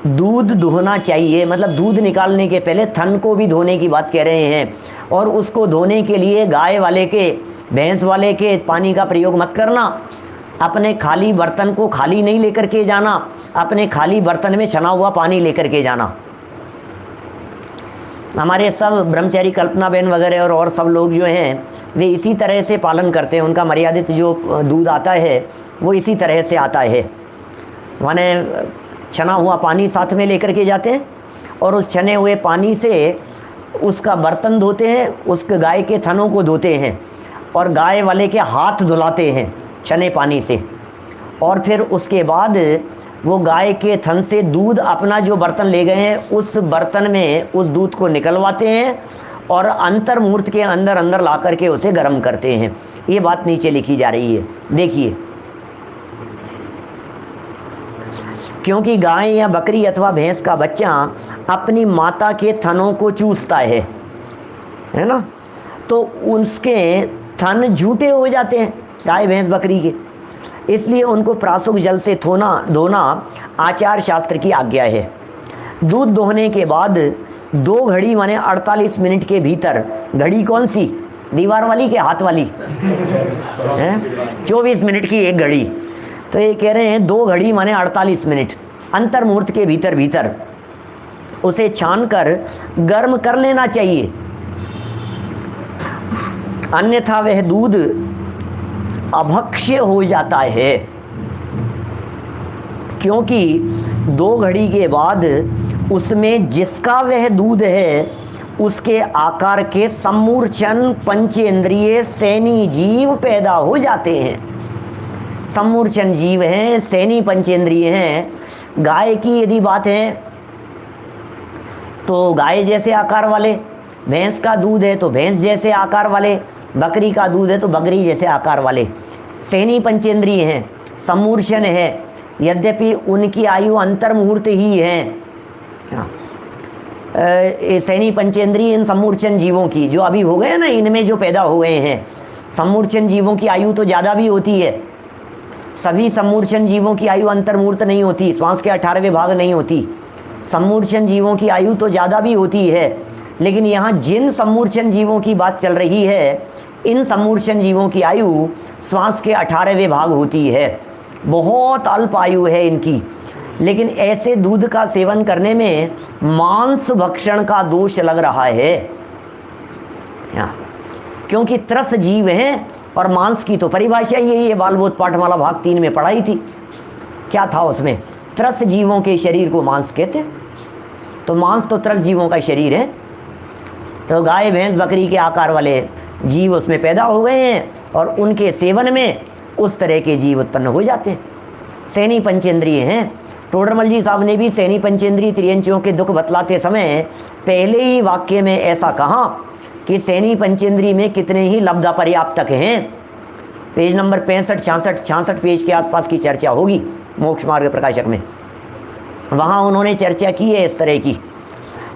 दूध दुहना चाहिए। मतलब दूध निकालने के पहले थन को भी धोने की बात कह रहे हैं। और उसको धोने के लिए गाय वाले के, भैंस वाले के पानी का प्रयोग मत करना। अपने खाली बर्तन को खाली नहीं लेकर के जाना, अपने खाली बर्तन में छना हुआ पानी लेकर के जाना। हमारे सब ब्रह्मचारी कल्पना बहन वगैरह और सब लोग जो हैं वे इसी तरह से पालन करते हैं। उनका मर्यादित जो दूध आता है वो इसी तरह से आता है। माने छना हुआ पानी साथ में लेकर के जाते हैं और उस छने हुए पानी से उसका बर्तन धोते हैं, उस गाय के थनों को धोते हैं और गाय वाले के हाथ धुलाते हैं छने पानी से। और फिर उसके बाद वो गाय के थन से दूध अपना जो बर्तन ले गए हैं उस बर्तन में उस दूध को निकलवाते हैं और अंतर मुहूर्त के अंदर अंदर ला करके उसे गर्म करते हैं। ये बात नीचे लिखी जा रही है, देखिए। क्योंकि गाय या बकरी अथवा भैंस का बच्चा अपनी माता के थनों को चूसता है ना, तो उसके थन झूठे हो जाते हैं गाय भैंस बकरी के। इसलिए उनको प्रासुक जल से धोना आचार शास्त्र की आज्ञा है। दूध दोहने के बाद 2 घड़ी माने 48 मिनट के भीतर, घड़ी कौन सी, दीवार वाली के हाथ वाली है, 24 मिनट की एक घड़ी, तो ये कह रहे हैं 2 घड़ी माने 48 मिनट, अंतर मुहूर्त के भीतर उसे छानकर गर्म कर लेना चाहिए। अन्यथा वह दूध अभक्ष्य हो जाता है। क्योंकि 2 घड़ी के बाद उसमें जिसका वह दूध है उसके आकार के सम्मूर्छन पंचेंद्रिय सैनी जीव पैदा हो जाते हैं। सम्मूर्छन जीव हैं, सैनी पंचेंद्रिय हैं। गाय की यदि बात है तो गाय जैसे आकार वाले, भैंस का दूध है तो भैंस जैसे आकार वाले, बकरी का दूध है तो बकरी जैसे आकार वाले। सैनी पंचेंद्रिय हैं, सम्मूर्छन है, यद्यपि उनकी आयु अंतर मुहूर्त ही है। सैनी पंचेंद्रिय इन सम्मूर्छन जीवों की जो अभी हो गए ना, इनमें जो पैदा हो गए हैं, सम्मूर्छन जीवों की आयु तो ज़्यादा भी होती है। सभी सम्मूर्छन जीवों की आयु अंतर मुहूर्त नहीं होती, श्वास के 18वें भाग नहीं होती। सम्मूर्छन जीवों की आयु तो ज़्यादा भी होती है, लेकिन यहाँ जिन सम्मूर्छन जीवों की बात चल रही है, इन सम्मूर्छन जीवों की आयु श्वास के 18वें भाग होती है, बहुत अल्प आयु है इनकी। लेकिन ऐसे दूध का सेवन करने में मांस भक्षण का दोष लग रहा है, क्योंकि त्रस जीव हैं। और मांस की तो परिभाषा यही है, बालबोध पाठमाला भाग 3 में पढ़ाई थी। क्या था उसमें, त्रस जीवों के शरीर को मांस कहते, तो मांस तो त्रस जीवों का शरीर है। तो गाय भैंस बकरी के आकार वाले जीव उसमें पैदा हो गए हैं और उनके सेवन में उस तरह के जीव उत्पन्न हो जाते हैं। सैनी पंचेंद्रिय हैं। टोडरमल जी साहब ने भी सैनी पंचेंद्रिय त्रियंचियों के दुख बतलाते समय पहले ही वाक्य में ऐसा कहा कि सैनी पंचेंद्रिय में कितने ही लब्ध पर्याप्तक हैं। पेज नंबर 65, 66 पेज के आसपास की चर्चा होगी मोक्ष मार्ग प्रकाशक में, वहाँ उन्होंने चर्चा की है इस तरह की।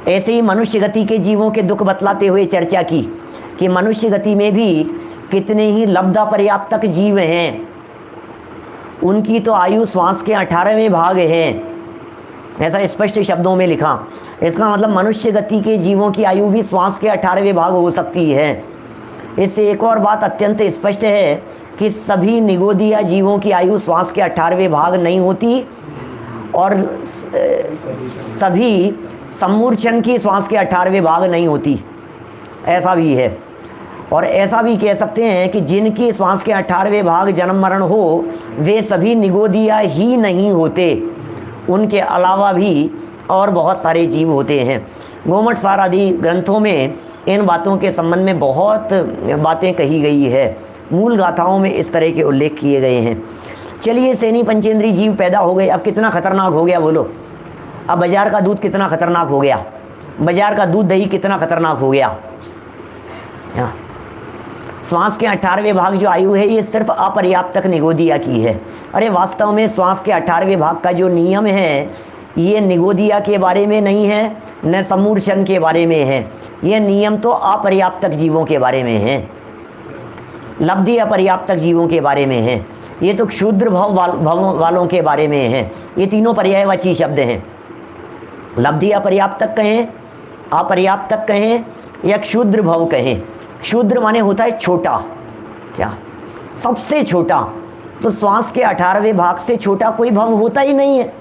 ऐसे ही मनुष्य गति के जीवों के दुख बतलाते हुए चर्चा की कि मनुष्य गति में भी कितने ही लब्ध पर्याप्तक जीव हैं, उनकी तो आयु श्वास के 18वें भाग है, ऐसा स्पष्ट शब्दों में लिखा। इसका मतलब मनुष्य गति के जीवों की आयु भी श्वास के 18वें भाग हो सकती है। इससे एक और बात अत्यंत स्पष्ट है कि सभी निगोदिया जीवों की आयु श्वास के 18वें भाग नहीं होती और सभी सम्मूर्छन की श्वास के 18वें भाग नहीं होती, ऐसा भी है। और ऐसा भी कह सकते हैं कि जिनकी श्वास के 18वें भाग जन्म मरण हो वे सभी निगोदिया ही नहीं होते, उनके अलावा भी और बहुत सारे जीव होते हैं। गोमठ सार आदि ग्रंथों में इन बातों के संबंध में बहुत बातें कही गई है, मूल गाथाओं में इस तरह के उल्लेख किए गए हैं। चलिए, सैनी पंचेंद्रिय जीव पैदा हो गए, अब कितना खतरनाक हो गया बोलो। अब बाजार का दूध कितना खतरनाक हो गया, बाजार का दूध दही कितना खतरनाक हो गया। श्वास के 18वें भाग जो आयु है ये सिर्फ अपर्याप्तक निगोदिया की है। अरे वास्तव में श्वास के 18वें भाग का जो नियम है ये निगोदिया के बारे में नहीं है, न सम्मूर्छन के बारे में है, ये नियम तो अपर्याप्तक जीवों के बारे में है, लब्धि अपर्याप्तक जीवों के बारे में है। ये तो क्षुद्र भाव वालों के बारे में है। ये तीनों पर्यायवाची शब्द हैं। लब्धि अपर्याप्तक कहें, अपर्याप्तक कहें या क्षुद्र भाव कहें। क्षुद्र माने होता है छोटा, क्या सबसे छोटा। तो श्वास के 18वें भाग से छोटा कोई भाव होता ही नहीं है,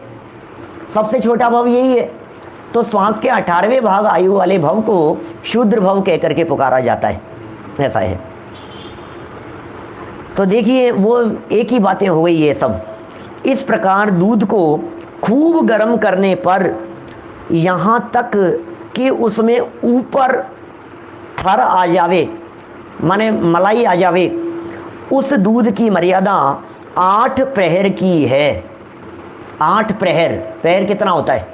सबसे छोटा भाव यही है। तो श्वास के 18वें भाग आयु वाले भाव को क्षुद्र भाव कह करके पुकारा जाता है, ऐसा है। तो देखिए वो एक ही बातें हो गई ये सब। इस प्रकार दूध को खूब गर्म करने पर यहाँ तक कि उसमें ऊपर थर आ जावे, माने मलाई आ जावे, उस दूध की मर्यादा 8 प्रहर की है। 8 प्रहर, प्रहर कितना होता है?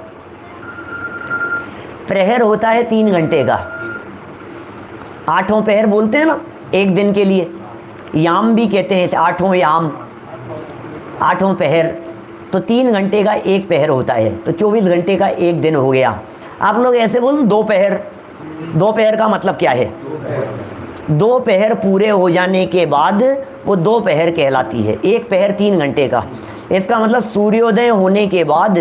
प्रहर होता है 3 घंटे का। 8वां प्रहर बोलते हैं ना एक दिन के लिए, याम भी कहते हैं इसे, 8वां याम, 8वां प्रहर। तो 3 घंटे का एक प्रहर होता है, तो 24 घंटे का एक दिन हो गया। आप लोग ऐसे बोलो 2 प्रहर। 2 प्रहर का मतलब क्या है? 2 प्रहर पूरे हो जाने के बाद वो 2 प्रहर कहलाती है। एक प्रहर 3 घंटे का, इसका मतलब सूर्योदय होने के बाद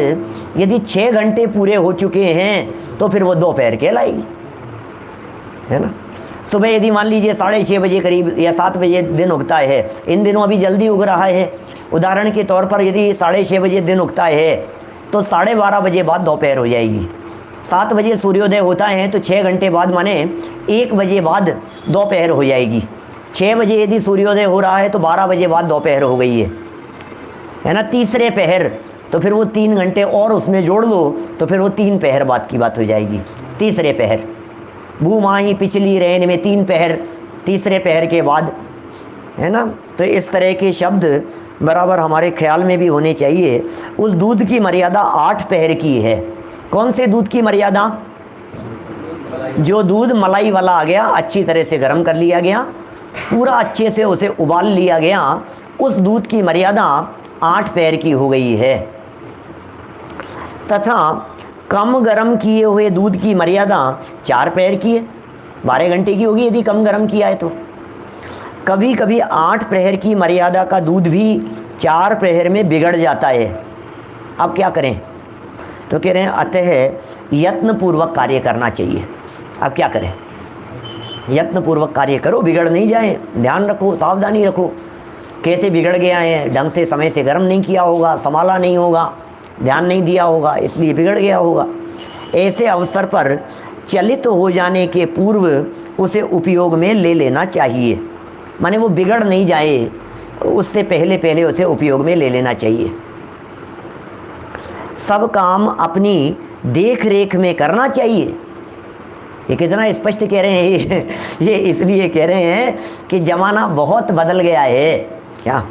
यदि 6 घंटे पूरे हो चुके हैं तो फिर वो 2 प्रहर कहलाएगी, है ना। सुबह यदि मान लीजिए 6:30 बजे करीब या 7 बजे दिन उगता है, इन दिनों अभी जल्दी उग रहा है, उदाहरण के तौर पर यदि 6:30 बजे दिन उगता है तो 12:30 बजे बाद दोपहर हो जाएगी। 7 बजे सूर्योदय होता है तो 6 घंटे बाद माने 1 बजे बाद दोपहर हो जाएगी। 6 बजे यदि सूर्योदय हो रहा है तो 12 बजे बाद दोपहर हो गई है ना। तीसरे पहर, तो फिर वो 3 घंटे और उसमें जोड़ लो तो फिर वो 3 पहर बाद की बात हो जाएगी। तीसरे पहर, भूमाही पिछली रेन में 3 पहर, तीसरे पहर के बाद, है ना। तो इस तरह के शब्द बराबर हमारे ख्याल में भी होने चाहिए। उस दूध की मर्यादा 8 पहर की है। कौन से दूध की मर्यादा? जो दूध मलाई वाला आ गया, अच्छी तरह से गर्म कर लिया गया, पूरा अच्छे से उसे उबाल लिया गया, उस दूध की मर्यादा 8 पहर की हो गई है। तथा कम गर्म किए हुए दूध की मर्यादा 4 पहर की है, 12 घंटे की होगी यदि कम गर्म किया है तो। कभी कभी 8 प्रहर की मर्यादा का दूध भी 4 प्रहर में बिगड़ जाता है। अब क्या करें? तो कह रहे हैं अतः यत्नपूर्वक कार्य करना चाहिए। अब क्या करें? यत्नपूर्वक कार्य करो, बिगड़ नहीं जाए, ध्यान रखो, सावधानी रखो। कैसे बिगड़ गया है? ढंग से समय से गर्म नहीं किया होगा, संभाला नहीं होगा, ध्यान नहीं दिया होगा, इसलिए बिगड़ गया होगा। ऐसे अवसर पर चलित हो जाने के पूर्व उसे उपयोग में ले लेना चाहिए। माने वो बिगड़ नहीं जाए, उससे पहले पहले उसे उपयोग में ले लेना चाहिए। सब काम अपनी देख रेख में करना चाहिए। ये कितना स्पष्ट कह रहे हैं ये इसलिए कह रहे हैं कि ज़माना बहुत बदल गया है। क्या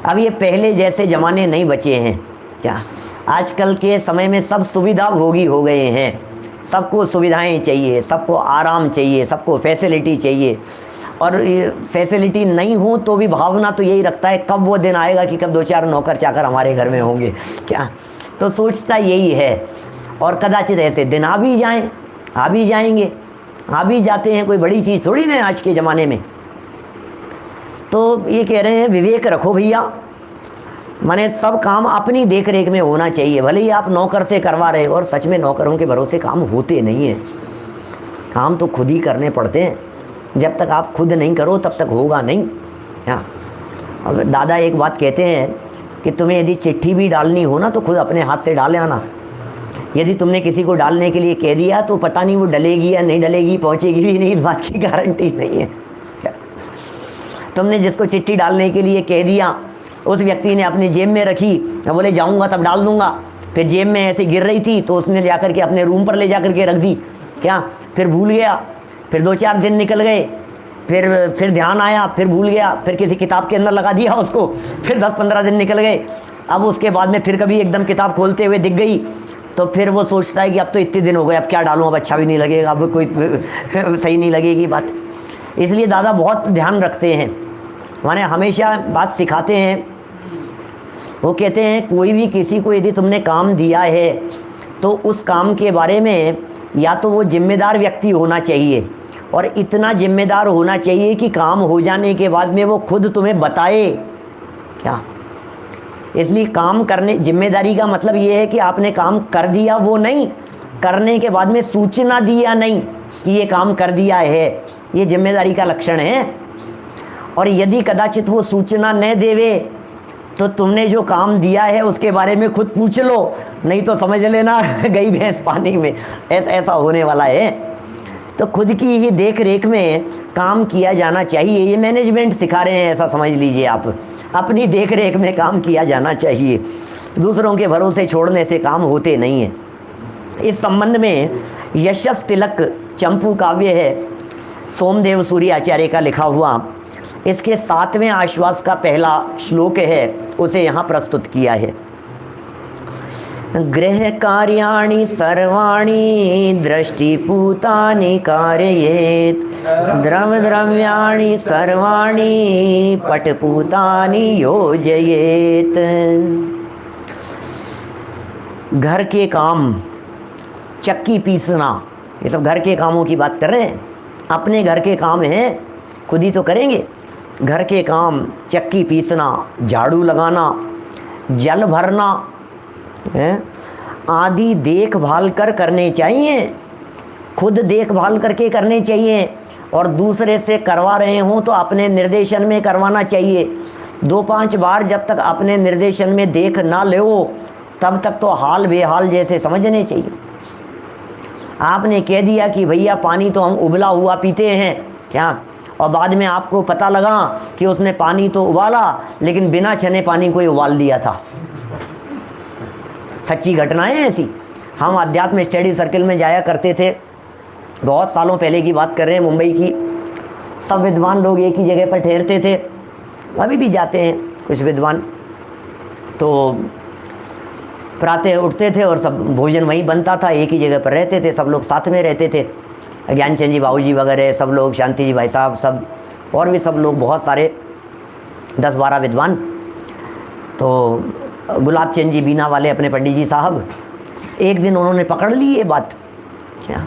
अब ये पहले जैसे ज़माने नहीं बचे हैं क्या? आजकल के समय में सब सुविधा भोगी हो गए हैं, सबको सुविधाएं चाहिए, सबको आराम चाहिए, सबको फैसिलिटी चाहिए। और फैसिलिटी नहीं हो तो भी भावना तो यही रखता है कब वो दिन आएगा कि कब 2-4 नौकर चाकर हमारे घर में होंगे, क्या तो सोचता यही है। और कदाचित ऐसे दिन आ भी जाएं, आ भी जाएंगे, आ भी जाते हैं, कोई बड़ी चीज़ थोड़ी ना आज के ज़माने में। तो ये कह रहे हैं विवेक रखो भैया, माने सब काम अपनी देख रेख में होना चाहिए। भले ही आप नौकर से करवा रहे हो, और सच में नौकरों के भरोसे काम होते नहीं हैं, काम तो खुद ही करने पड़ते हैं। जब तक आप खुद नहीं करो तब तक होगा नहीं। हाँ, अब दादा एक बात कहते हैं कि तुम्हें यदि चिट्ठी भी डालनी हो ना तो खुद अपने हाथ से डाले आना। यदि तुमने किसी को डालने के लिए कह दिया तो पता नहीं वो डलेगी या नहीं डलेगी, पहुंचेगी भी नहीं, इस बात की गारंटी नहीं है। तुमने जिसको चिट्ठी डालने के लिए कह दिया, उस व्यक्ति ने अपनी जेब में रखी, बोले जाऊंगा तब डाल दूंगा, फिर जेब में ऐसे गिर रही थी तो उसने जाकर के अपने रूम पर ले जाकर के रख दी, क्या फिर भूल गया, फिर 2-4 दिन निकल गए, फिर ध्यान आया, फिर भूल गया, फिर किसी किताब के अंदर लगा दिया उसको, फिर 10-15 दिन निकल गए। अब उसके बाद में फिर कभी एकदम किताब खोलते हुए दिख गई तो फिर वो सोचता है कि अब तो इतने दिन हो गए, अब क्या डालूं, अब अच्छा भी नहीं लगेगा, अब कोई सही नहीं लगेगी बात। इसलिए दादा बहुत ध्यान रखते हैं, माने हमेशा बात सिखाते हैं। वो कहते हैं कोई भी किसी को यदि तुमने काम दिया है तो उस काम के बारे में या तो वो जिम्मेदार व्यक्ति होना चाहिए, और इतना जिम्मेदार होना चाहिए कि काम हो जाने के बाद में वो खुद तुम्हें बताए, क्या इसलिए काम करने, जिम्मेदारी का मतलब ये है कि आपने काम कर दिया वो नहीं, करने के बाद में सूचना दिया नहीं कि ये काम कर दिया है, ये जिम्मेदारी का लक्षण है। और यदि कदाचित वो सूचना न देवे तो तुमने जो काम दिया है उसके बारे में खुद पूछ लो, नहीं तो समझ लेना गई भैंस पानी में, ऐसा होने वाला है। तो खुद की ही देख रेख में काम किया जाना चाहिए, ये मैनेजमेंट सिखा रहे हैं, ऐसा समझ लीजिए आप। अपनी देख रेख में काम किया जाना चाहिए, दूसरों के भरोसे छोड़ने से काम होते नहीं हैं। इस संबंध में यशस तिलक चंपू काव्य है, सोमदेव सूर्य आचार्य का लिखा हुआ, इसके 7वें आश्वास का पहला श्लोक है, उसे यहाँ प्रस्तुत किया है। गृह कार्याणि सर्वाणि दृष्टिपूतानि कारयेत्, द्रव्याणि सर्वाणि पटपूतानि योजयेत्। घर के काम, चक्की पीसना, ये सब घर के कामों की बात कर रहे हैं। अपने घर के काम हैं, खुद ही तो करेंगे। घर के काम, चक्की पीसना, झाड़ू लगाना, जल भरना आदि देखभाल कर करने चाहिए। खुद देखभाल करके करने चाहिए, और दूसरे से करवा रहे हों तो अपने निर्देशन में करवाना चाहिए। 2-5 बार जब तक अपने निर्देशन में देख ना लो तब तक तो हाल बेहाल जैसे समझने चाहिए। आपने कह दिया कि भैया पानी तो हम उबला हुआ पीते हैं क्या, और बाद में आपको पता लगा कि उसने पानी तो उबाला लेकिन बिना छने पानी को ही उबाल दिया था। सच्ची घटनाएं ऐसी। हम अध्यात्म स्टडी सर्कल में जाया करते थे, बहुत सालों पहले की बात कर रहे हैं, मुंबई की। सब विद्वान लोग एक ही जगह पर ठहरते थे, अभी भी जाते हैं कुछ विद्वान। तो प्रातः उठते थे और सब भोजन वहीं बनता था, एक ही जगह पर रहते थे, सब लोग साथ में रहते थे। ज्ञानचंद जी बाबूजी वगैरह सब लोग, शांति जी भाई साहब सब, और भी सब लोग, बहुत सारे 10-12 विद्वान। तो गुलाब चंद जी बीना वाले अपने पंडित जी साहब, एक दिन उन्होंने पकड़ ली ये बात। क्या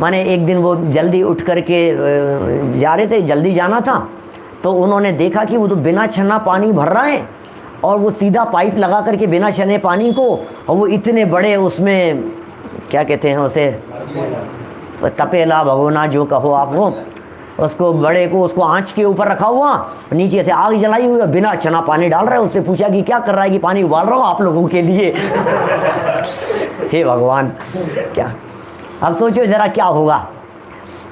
माने, एक दिन वो जल्दी उठ कर के जा रहे थे, जल्दी जाना था, तो उन्होंने देखा कि वो तो बिना छना पानी भर रहा है, और वो सीधा पाइप लगा करके बिना छने पानी को, और वो इतने बड़े उसमें क्या कहते हैं उसे, तपेला भगोना जो कहो आप, वो उसको बड़े को, उसको आंच के ऊपर रखा हुआ, नीचे से आग जलाई हुई, बिना छना पानी डाल रहा है। उससे पूछा कि क्या कर रहा है, कि पानी उबाल रहा हूँ आप लोगों के लिए। हे भगवान, क्या अब सोचो जरा क्या होगा।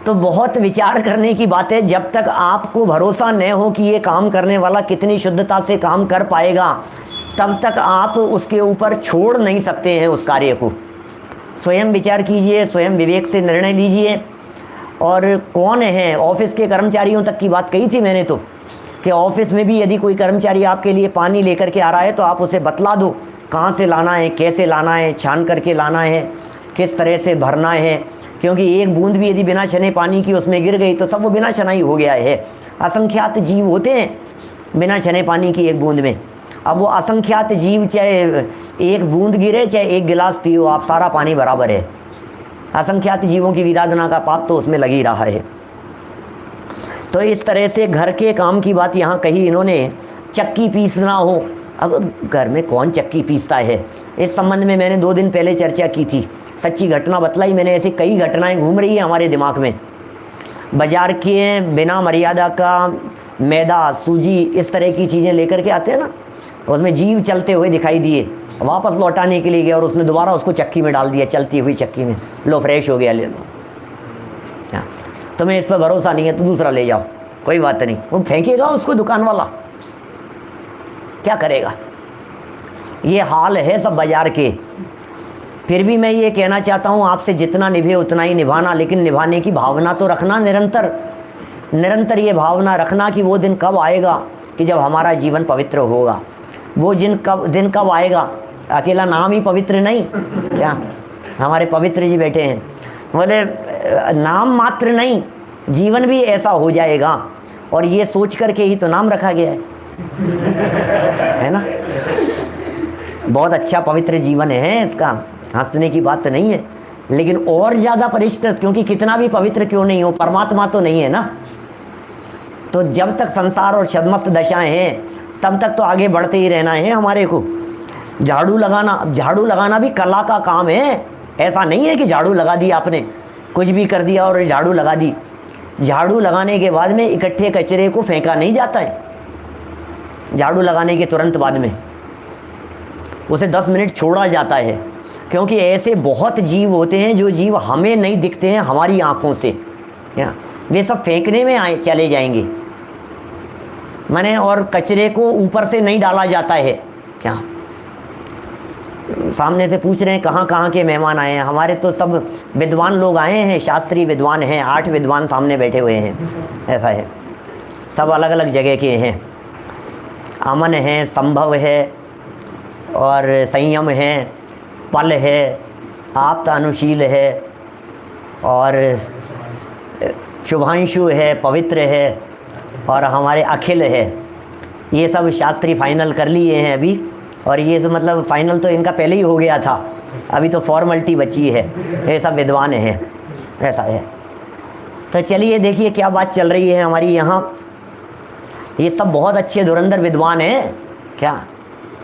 तो बहुत विचार करने की बात है। जब तक आपको भरोसा न हो कि ये काम करने वाला कितनी शुद्धता से काम कर पाएगा, तब तक आप उसके ऊपर छोड़ नहीं सकते हैं उस कार्य को। स्वयं विचार कीजिए, स्वयं विवेक से निर्णय लीजिए। और कौन है, ऑफिस के कर्मचारियों तक की बात कही थी मैंने तो, कि ऑफिस में भी यदि कोई कर्मचारी आपके लिए पानी लेकर के आ रहा है तो आप उसे बतला दो कहाँ से लाना है, कैसे लाना है, छान करके लाना है, किस तरह से भरना है। क्योंकि एक बूंद भी यदि बिना छने पानी की उसमें गिर गई तो सब वो बिना छना ही हो गया है। असंख्यात जीव होते हैं बिना छने पानी की एक बूंद में। अब वो असंख्यात जीव, चाहे एक बूंद गिरे चाहे एक गिलास पियो, आप सारा पानी बराबर है। असंख्यात जीवों की विराधना का पाप तो उसमें लग ही रहा है। तो इस तरह से घर के काम की बात यहाँ कही इन्होंने। चक्की पीसना हो, अब घर में कौन चक्की पीसता है, इस संबंध में मैंने 2 दिन पहले चर्चा की थी। सच्ची घटना बतलाई मैंने, ऐसी कई घटनाएं घूम रही है हमारे दिमाग में। बाजार के बिना मर्यादा का मैदा, सूजी, इस तरह की चीज़ें लेकर के आते हैं ना, उसमें जीव चलते हुए दिखाई दिए, वापस लौटाने के लिए गया और उसने दोबारा उसको चक्की में डाल दिया, चलती हुई चक्की में। लो फ्रेश हो गया, ले लो। क्या तुम्हें इस पर भरोसा नहीं है तो दूसरा ले जाओ, कोई बात नहीं। वो फेंकेगा उसको दुकान वाला, क्या करेगा। ये हाल है सब बाजार के। फिर भी मैं ये कहना चाहता हूँ आपसे, जितना निभे उतना ही निभाना, लेकिन निभाने की भावना तो रखना निरंतर। निरंतर ये भावना रखना कि वो दिन कब आएगा कि जब हमारा जीवन पवित्र होगा। वो दिन कब आएगा, अकेला नाम ही पवित्र नहीं क्या, हमारे पवित्र जी बैठे हैं, बोले नाम मात्र नहीं, जीवन भी ऐसा हो जाएगा। और ये सोच करके ही तो नाम रखा गया है ना। बहुत अच्छा पवित्र जीवन है इसका, हंसने की बात तो नहीं है, लेकिन और ज़्यादा परिष्कृत, क्योंकि कितना भी पवित्र क्यों नहीं हो, परमात्मा तो नहीं है ना। तो जब तक संसार और छद्मस्त दशाएं हैं तब तक तो आगे बढ़ते ही रहना है हमारे को। झाड़ू लगाना भी कला का काम है। ऐसा नहीं है कि झाड़ू लगा दी आपने, कुछ भी कर दिया और झाड़ू लगा दी। झाड़ू लगाने के बाद में इकट्ठे कचरे को फेंका नहीं जाता है, झाड़ू लगाने के तुरंत बाद में उसे 10 मिनट छोड़ा जाता है, क्योंकि ऐसे बहुत जीव होते हैं जो जीव हमें नहीं दिखते हैं हमारी आंखों से, क्या वे सब फेंकने में चले जाएंगे। मैंने और कचरे को ऊपर से नहीं डाला जाता है। क्या सामने से पूछ रहे हैं कहाँ कहाँ के मेहमान आए हैं? हमारे तो सब विद्वान लोग आए हैं, शास्त्रीय विद्वान हैं, 8 विद्वान सामने बैठे हुए हैं। ऐसा है, सब अलग अलग जगह के हैं। अमन है, संभव है और संयम है, पल है, आप्त अनुशील है और शुभांशु है, पवित्र है और हमारे अखिल है। ये सब शास्त्री फाइनल कर लिए हैं अभी, और ये सब मतलब फाइनल तो इनका पहले ही हो गया था, अभी तो फॉर्मेलिटी बची है। ये सब विद्वान हैं, ऐसा है। तो चलिए देखिए क्या बात चल रही है हमारी यहाँ। ये सब बहुत अच्छे धुरंधर विद्वान हैं, क्या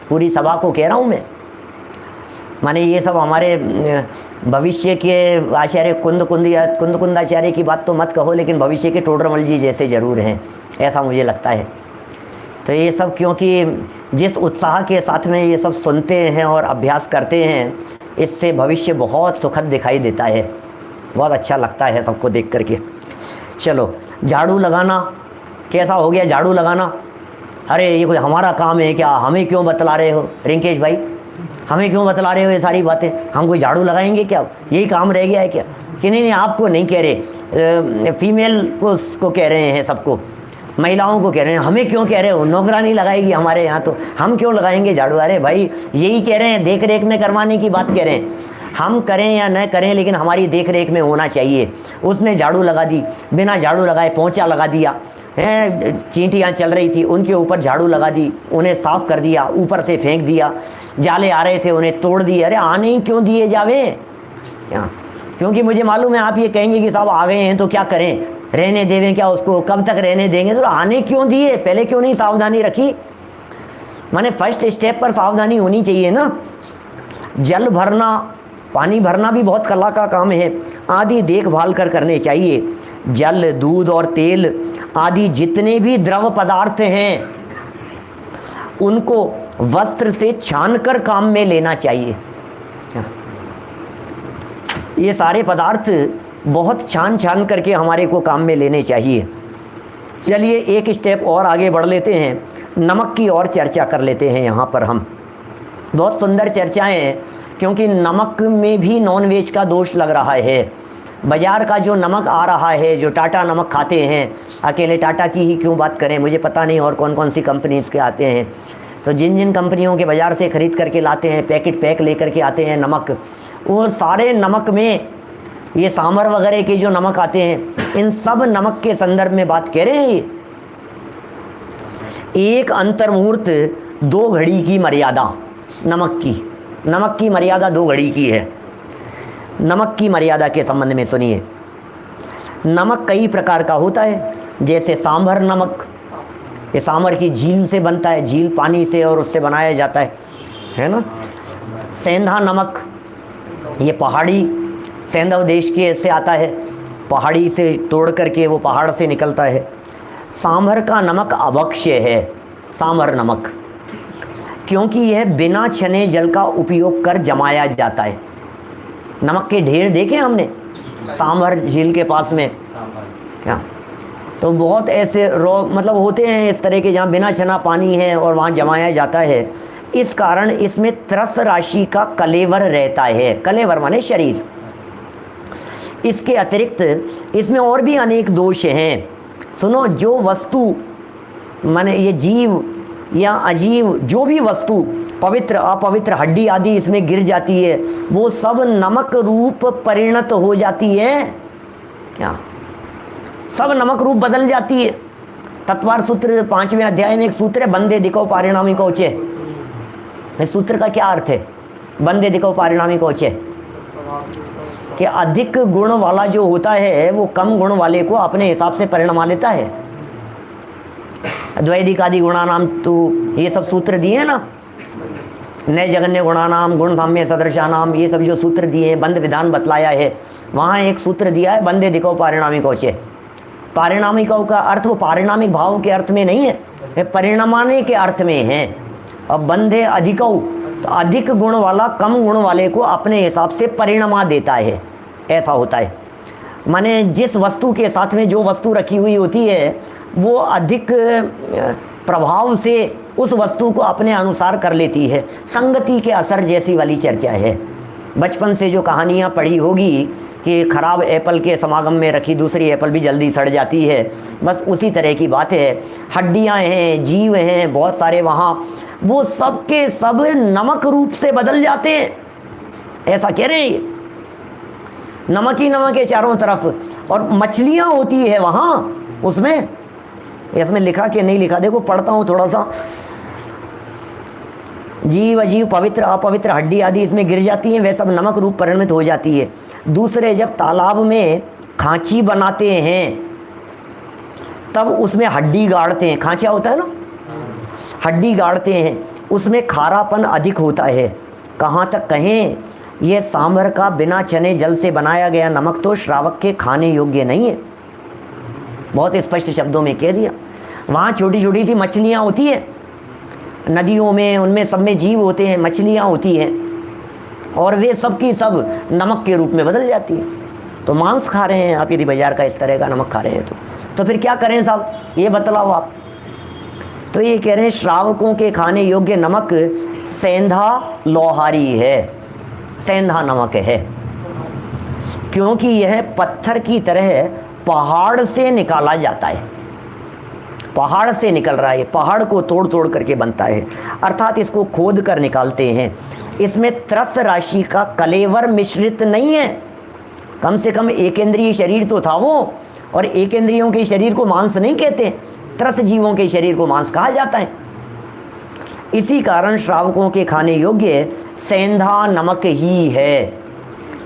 पूरी सभा को कह रहा हूँ मैं। माने ये सब हमारे भविष्य के आचार्य कुंदाचार्य की बात तो मत कहो, लेकिन भविष्य के टोडरमल जी जैसे ज़रूर हैं, ऐसा मुझे लगता है। तो ये सब क्योंकि जिस उत्साह के साथ में ये सब सुनते हैं और अभ्यास करते हैं, इससे भविष्य बहुत सुखद दिखाई देता है, बहुत अच्छा लगता है सबको देख करके। चलो, झाड़ू लगाना कैसा हो गया? झाड़ू लगाना, अरे ये कोई हमारा काम है क्या? हमें क्यों बतला रहे हो रिंकेश भाई? हमें क्यों बतला रहे हो ये सारी बातें? हम कोई झाड़ू लगाएंगे क्या? यही काम रह गया है क्या? कि नहीं, आपको नहीं कह रहे, फीमेल को कह रहे हैं, सबको, महिलाओं को कह रहे हैं। हमें क्यों कह रहे हो? नौकरानी लगाएगी हमारे यहाँ, तो हम क्यों लगाएंगे झाड़ू? अरे भाई यही कह रहे हैं, देख रेख में करवाने की बात कह रहे हैं। हम करें या न करें, लेकिन हमारी देख रेख में होना चाहिए। उसने झाड़ू लगा दी, बिना झाड़ू लगाए पोंछा लगा दिया है, चींटियाँ चल रही थी उनके ऊपर झाड़ू लगा दी, उन्हें साफ़ कर दिया, ऊपर से फेंक दिया। जाले आ रहे थे उन्हें तोड़ दिए। अरे आने ही क्यों दिए जावे? क्या? क्योंकि मुझे मालूम है आप ये कहेंगे कि साहब आ गए हैं तो क्या करें, रहने देवें क्या उसको, कब तक रहने देंगे? तो आने क्यों दिए? पहले क्यों नहीं सावधानी रखी? माने फर्स्ट स्टेप पर सावधानी होनी चाहिए ना। जल भरना, पानी भरना भी बहुत कला का काम है, आदि देखभाल कर करने चाहिए। जल, दूध और तेल आदि जितने भी द्रव पदार्थ हैं उनको वस्त्र से छानकर काम में लेना चाहिए। ये सारे पदार्थ बहुत छान करके हमारे को काम में लेने चाहिए। चलिए एक स्टेप और आगे बढ़ लेते हैं, नमक की और चर्चा कर लेते हैं। यहाँ पर हम बहुत सुंदर चर्चाएं हैं, क्योंकि नमक में भी नॉनवेज का दोष लग रहा है। बाज़ार का जो नमक आ रहा है, जो टाटा नमक खाते हैं, अकेले टाटा की ही क्यों बात करें, मुझे पता नहीं और कौन कौन सी कंपनीज़ के आते हैं। तो जिन जिन कंपनियों के बाज़ार से ख़रीद करके लाते हैं, पैक लेकर के आते हैं नमक, वो सारे नमक में ये सांभर वगैरह के जो नमक आते हैं, इन सब नमक के संदर्भ में बात कह रहे हैं। ये एक अंतर्मुहूर्त 2 घड़ी की मर्यादा नमक की मर्यादा 2 घड़ी की है। नमक की मर्यादा के संबंध में सुनिए। नमक कई प्रकार का होता है, जैसे सांभर नमक, ये सांभर की झील से बनता है, झील पानी से और उससे बनाया जाता है ना। सेंधा नमक, ये पहाड़ी सेंधव देश के से आता है, पहाड़ी से तोड़ करके वो पहाड़ से निकलता है। सांभर का नमक अभक्ष्य है, सांभर नमक, क्योंकि यह बिना छने जल का उपयोग कर जमाया जाता है। नमक के ढेर देखे हमने सांभर झील के पास में, क्या तो बहुत ऐसे मतलब होते हैं इस तरह के, जहाँ बिना छना पानी है और वहाँ जमाया जाता है। इस कारण इसमें त्रस राशि का कलेवर रहता है। कलेवर माने शरीर। इसके अतिरिक्त इसमें और भी अनेक दोष हैं। सुनो, जो वस्तु माने ये जीव या अजीव, जो भी वस्तु पवित्र अपवित्र हड्डी आदि इसमें गिर जाती है, वो सब नमक रूप परिणत हो जाती है। क्या? सब नमक रूप बदल जाती है। तत्वार सूत्र 5वें अध्याय में एक सूत्र है, बंदे दिखो पारिणामी कोचे। इस सूत्र का क्या अर्थ है? बंदे दिखो पारिणामी कोचे, कि अधिक गुण वाला जो होता है वो कम गुण वाले को अपने हिसाब से परिणमा लेता है। द्वैधिकादि गुणानाम तू, ये सब सूत्र दिए हैं ना, नए जगन्य गुणानाम गुण साम्य सदृशानाम, ये सब जो सूत्र दिए हैं, बंद विधान बतलाया है, वहाँ एक सूत्र दिया है बंदे दिखो पारिणामिक औचे। पारिणामिकों का अर्थ वो पारिणामिक भाव के अर्थ में नहीं है, परिणामाने के अर्थ में है। अब बंधे अधिकौ, तो अधिक गुण वाला कम गुण वाले को अपने हिसाब से परिणमा देता है, ऐसा होता है। माने जिस वस्तु के साथ में जो वस्तु रखी हुई होती है वो अधिक प्रभाव से उस वस्तु को अपने अनुसार कर लेती है। संगति के असर जैसी वाली चर्चा है। बचपन से जो कहानियाँ पढ़ी होगी कि खराब एप्पल के समागम में रखी दूसरी एप्पल भी जल्दी सड़ जाती है, बस उसी तरह की बात है। हड्डियाँ हैं, जीव हैं बहुत सारे वहाँ, वो सब के सब नमक रूप से बदल जाते हैं, ऐसा कह रहे हैं। नमक ही नमक है चारों तरफ। और मछलियाँ होती है वहाँ, उसमें इसमें लिखा कि नहीं लिखा, देखो पढ़ता हूँ थोड़ा सा। जीव अजीव पवित्र अपवित्र हड्डी आदि इसमें गिर जाती हैं, वे सब नमक रूप परिणमित हो जाती है। दूसरे जब तालाब में खांची बनाते हैं तब उसमें हड्डी गाड़ते हैं, खांचा होता है ना, हड्डी गाड़ते हैं, उसमें खारापन अधिक होता है। कहाँ तक कहें, यह सांभर का बिना चने जल से बनाया गया नमक तो श्रावक के खाने योग्य नहीं है। बहुत स्पष्ट शब्दों में कह दिया। वहाँ छोटी छोटी सी मछलियाँ होती हैं नदियों में, उनमें सब में जीव होते हैं, मछलियाँ होती हैं, और वे सब की सब नमक के रूप में बदल जाती है। तो मांस खा रहे हैं आप यदि बाजार का इस तरह का नमक खा रहे हैं तो फिर क्या करें साहब, ये बतलाओ आप। तो ये कह रहे हैं श्रावकों के खाने योग्य नमक सेंधा लोहारी है, सेंधा नमक है, क्योंकि यह पत्थर की तरह पहाड़ से निकाला जाता है। पहाड़ से निकल रहा है, पहाड़ को तोड़ तोड़ करके बनता है, अर्थात इसको खोद कर निकालते हैं। इसमें त्रस राशि का कलेवर मिश्रित नहीं है। कम से कम एक इंद्रिय शरीर तो था वो, और एक इंद्रियों के शरीर को मांस नहीं कहते, त्रस जीवों के शरीर को मांस कहा जाता है। इसी कारण श्रावकों के खाने योग्य सेंधा नमक ही है,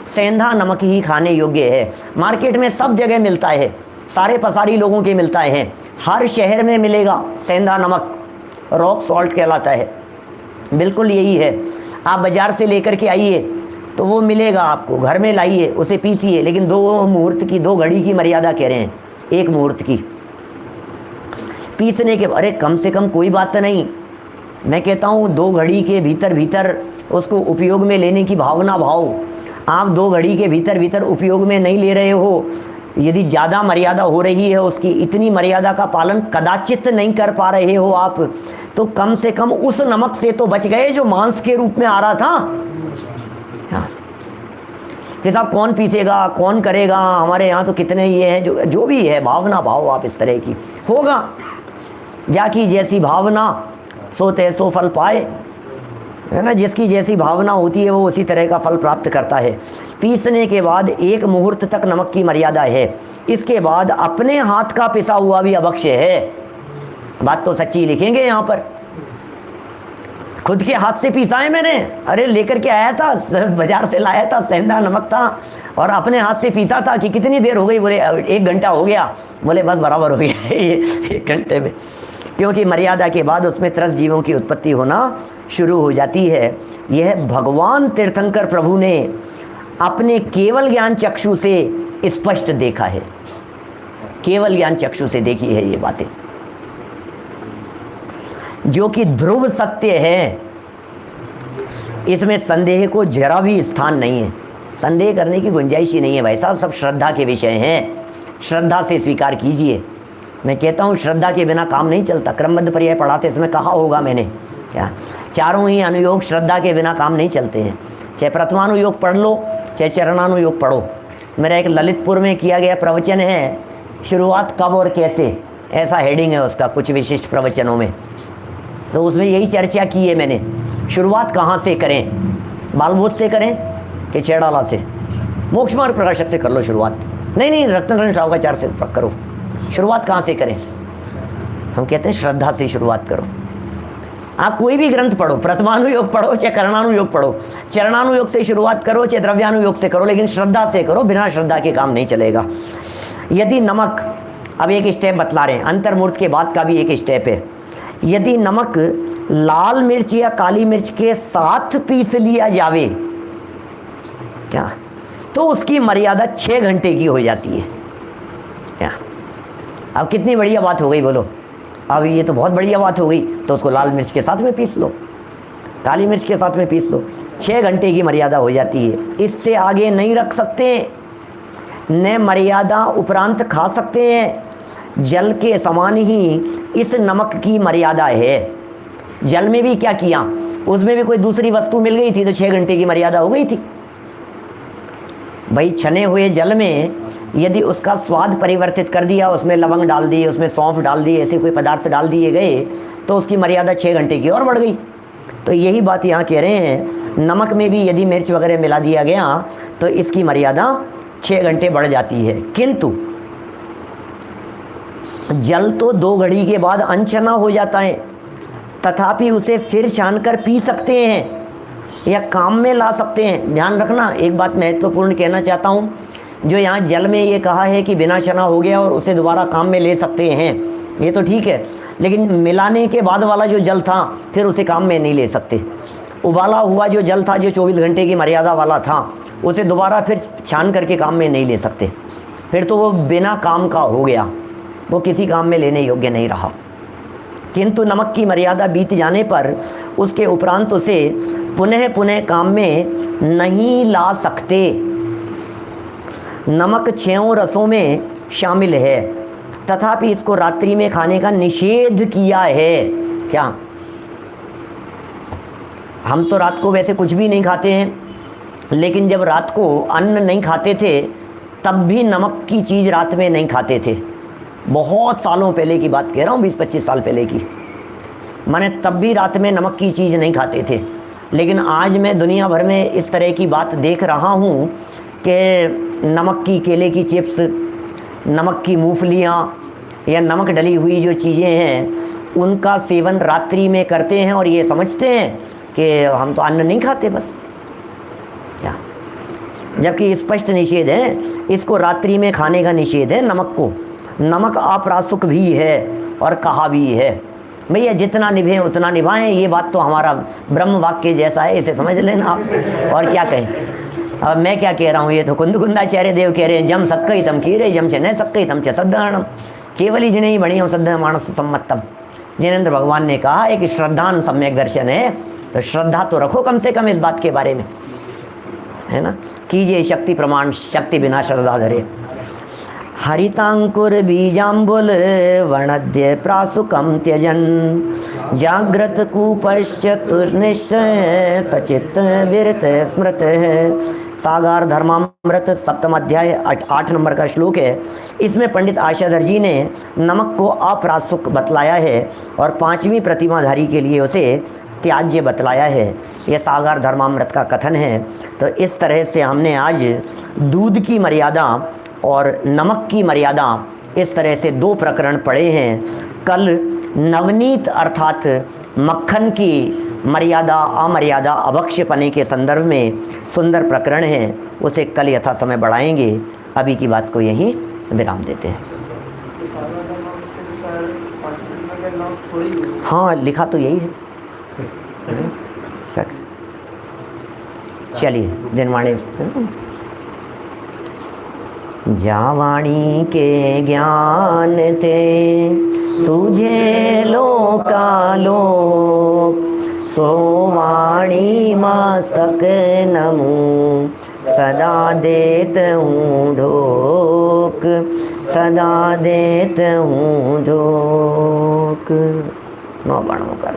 सेंधा नमक ही खाने योग्य है। मार्केट में सब जगह मिलता है, सारे पसारी लोगों के मिलता है, हर शहर में मिलेगा सेंधा नमक, रॉक सॉल्ट कहलाता है। बिल्कुल यही है। आप बाज़ार से लेकर के आइए तो वो मिलेगा आपको, घर में लाइए, उसे पीसिए, लेकिन 2 मुहूर्त की, 2 घड़ी की मर्यादा कह रहे हैं, 1 मुहूर्त की पीसने के। अरे कम से कम कोई बात नहीं, मैं कहता हूँ 2 घड़ी के भीतर भीतर उसको उपयोग में लेने की भावना भाव। आप 2 घड़ी के भीतर भीतर उपयोग में नहीं ले रहे हो, यदि ज़्यादा मर्यादा हो रही है उसकी, इतनी मर्यादा का पालन कदाचित नहीं कर पा रहे हो आप, तो कम से कम उस नमक से तो बच गए जो मांस के रूप में आ रहा था। हाँ, कि साहब कौन पीसेगा, कौन करेगा, हमारे यहाँ तो कितने ये हैं, जो भी है भावना भाव आप इस तरह की होगा। जाकी जैसी भावना सो तैसो फल पाए, है ना, जिसकी जैसी भावना होती है वो उसी तरह का फल प्राप्त करता है। पीसने के बाद 1 मुहूर्त तक नमक की मर्यादा है, इसके बाद अपने हाथ का पिसा हुआ भी अभक्ष्य है। बात तो सच्ची लिखेंगे यहाँ पर, खुद के हाथ से पीसा है मैंने, अरे लेकर के आया था, बाजार से लाया था, सेंधा नमक था और अपने हाथ से पीसा था। कि कितनी देर हो गई, बोले 1 घंटा हो गया, बोले बस बराबर हो गया ये 1 घंटे में, क्योंकि मर्यादा के बाद उसमें त्रस जीवों की उत्पत्ति होना शुरू हो जाती है। यह भगवान तीर्थंकर प्रभु ने अपने केवल ज्ञान चक्षु से स्पष्ट देखा है, केवल ज्ञान चक्षु से देखी है ये बातें, जो कि ध्रुव सत्य है। इसमें संदेह को जरा भी स्थान नहीं है, संदेह करने की गुंजाइश ही नहीं है। भाई साहब सब श्रद्धा के विषय हैं, श्रद्धा से स्वीकार कीजिए। मैं कहता हूँ श्रद्धा के बिना काम नहीं चलता। क्रमबद्ध पर्याय पढ़ाते इसमें कहा होगा मैंने, क्या चारों ही अनुयोग श्रद्धा के बिना काम नहीं चलते हैं। चाहे प्रथमानुयोग पढ़ लो, चाहे चरणानुयोग पढ़ो। मेरा एक ललितपुर में किया गया प्रवचन है, शुरुआत कब और कैसे, ऐसा हेडिंग है उसका कुछ विशिष्ट प्रवचनों में। तो उसमें यही चर्चा की है मैंने, शुरुआत कहाँ से करें, बालबोध से करें कि चेड़ाला से, मोक्ष मार्ग प्रकाशक से कर लो शुरुआत, नहीं रत्नाकरण शावकाचार्य से करो। शुरुआत कहाँ से करें, हम कहते हैं श्रद्धा से शुरुआत करो। आप कोई भी ग्रंथ पढ़ो, प्रथमानुयोग पढ़ो चाहे करणानुयोग पढ़ो, चरणानुयोग से शुरुआत करो चाहे द्रव्यानुयोग से करो, लेकिन श्रद्धा से करो, बिना श्रद्धा के काम नहीं चलेगा। यदि नमक अब एक स्टेप बतला रहे हैं, अंतर्मूर्त के बाद का भी एक स्टेप है। यदि नमक लाल मिर्च या काली मिर्च के साथ पीस लिया जावे क्या, तो उसकी मर्यादा 6 घंटे की हो जाती है क्या। अब कितनी बढ़िया बात हो गई बोलो, अब ये तो बहुत बढ़िया बात हो गई। तो उसको लाल मिर्च के साथ में पीस लो, काली मिर्च के साथ में पीस लो, 6 घंटे की मर्यादा हो जाती है। इससे आगे नहीं रख सकते, न मर्यादा उपरांत खा सकते हैं। जल के समान ही इस नमक की मर्यादा है। जल में भी क्या किया, उसमें भी कोई दूसरी वस्तु मिल गई थी तो 6 घंटे की मर्यादा हो गई थी। भाई छने हुए जल में यदि उसका स्वाद परिवर्तित कर दिया, उसमें लवंग डाल दिए, उसमें सौंफ डाल दिए, ऐसे कोई पदार्थ डाल दिए गए, तो उसकी मर्यादा 6 घंटे की और बढ़ गई। तो यही बात यहाँ कह रहे हैं, नमक में भी यदि मिर्च वगैरह मिला दिया गया तो इसकी मर्यादा 6 घंटे बढ़ जाती है। किंतु जल तो 2 घड़ी के बाद अनछना हो जाता है, तथापि उसे फिर छानकर पी सकते हैं या काम में ला सकते हैं। ध्यान रखना, एक बात महत्वपूर्ण कहना चाहता हूँ, जो यहाँ जल में ये कहा है कि बिना छना हो गया और उसे दोबारा काम में ले सकते हैं, ये तो ठीक है, लेकिन मिलाने के बाद वाला जो जल था फिर उसे काम में नहीं ले सकते। उबाला हुआ जो जल था, जो 24 घंटे की मर्यादा वाला था, उसे दोबारा फिर छान करके काम में नहीं ले सकते, फिर तो वो बिना काम का हो गया, वो किसी काम में लेने योग्य नहीं रहा। किंतु नमक की मर्यादा बीत जाने पर उसके उपरांत उसे पुनः पुनः काम में नहीं ला सकते। नमक 6 रसों में शामिल है, तथापि इसको रात्रि में खाने का निषेध किया है। क्या, हम तो रात को वैसे कुछ भी नहीं खाते हैं, लेकिन जब रात को अन्न नहीं खाते थे तब भी नमक की चीज़ रात में नहीं खाते थे। बहुत सालों पहले की बात कह रहा हूँ, 20-25 साल पहले की। मैंने तब भी रात में नमक की चीज़ नहीं खाते थे। लेकिन आज मैं दुनिया भर में इस तरह की बात देख रहा हूँ कि नमक की केले की चिप्स, नमक की मूंगफलियाँ या नमक डली हुई जो चीज़ें हैं उनका सेवन रात्रि में करते हैं और ये समझते हैं कि हम तो अन्न नहीं खाते बस, क्या, जबकि स्पष्ट निषेध है, इसको रात्रि में खाने का निषेध है। नमक को, नमक अप्रासुक भी है और कहा भी है। भैया जितना निभें उतना निभाएं, ये बात तो हमारा ब्रह्म वाक्य जैसा है, इसे समझ लेना आप। और क्या कहें, अब मैं क्या कह रहा हूँ, ये तो कुंदकुंदाचार्य देव कह रहे हैं, जम सक्कई तम कीरे जम च न सक्कई तम च सद्धारणम केवल ही जिन्हें बढ़िया सद्ध मानस सम्मतम। जिनेंद्र भगवान ने कहा एक श्रद्धान सम्यक दर्शन है, तो श्रद्धा तो रखो कम से कम इस बात के बारे में, है ना। कीजिए शक्ति प्रमाण, शक्ति बिना श्रद्धा धरे। हरितांकुर बीजाम्बुल वणद्य प्रासुकम त्यजन जाग्रत कुपश्चतुर्निश्चय सचित विरत स्मृत। सागार धर्मामृत सप्तम अध्याय 8 नंबर का श्लोक है। इसमें पंडित आशाधर जी ने नमक को अप्रासुक बतलाया है और 5वीं प्रतिमाधारी के लिए उसे त्याज्य बतलाया है। यह सागार धर्मामृत का कथन है। तो इस तरह से हमने आज दूध की मर्यादा और नमक की मर्यादा, इस तरह से 2 प्रकरण पढ़े हैं। कल नवनीत अर्थात मक्खन की मर्यादा अमर्यादा अभक्ष्यपने के संदर्भ में सुंदर प्रकरण है, उसे कल यथा समय बढ़ाएंगे। अभी की बात को यहीं विराम देते हैं। हाँ, लिखा तो यही है। क्या, चलिए दिनवाणी। जावाणी के ज्ञान थे सूझे लोकालोक, सोवाणी मस्तक नमूं सदा देत हूँ ढोक, सदा देत हूँ ढोक। 9 बाणों कर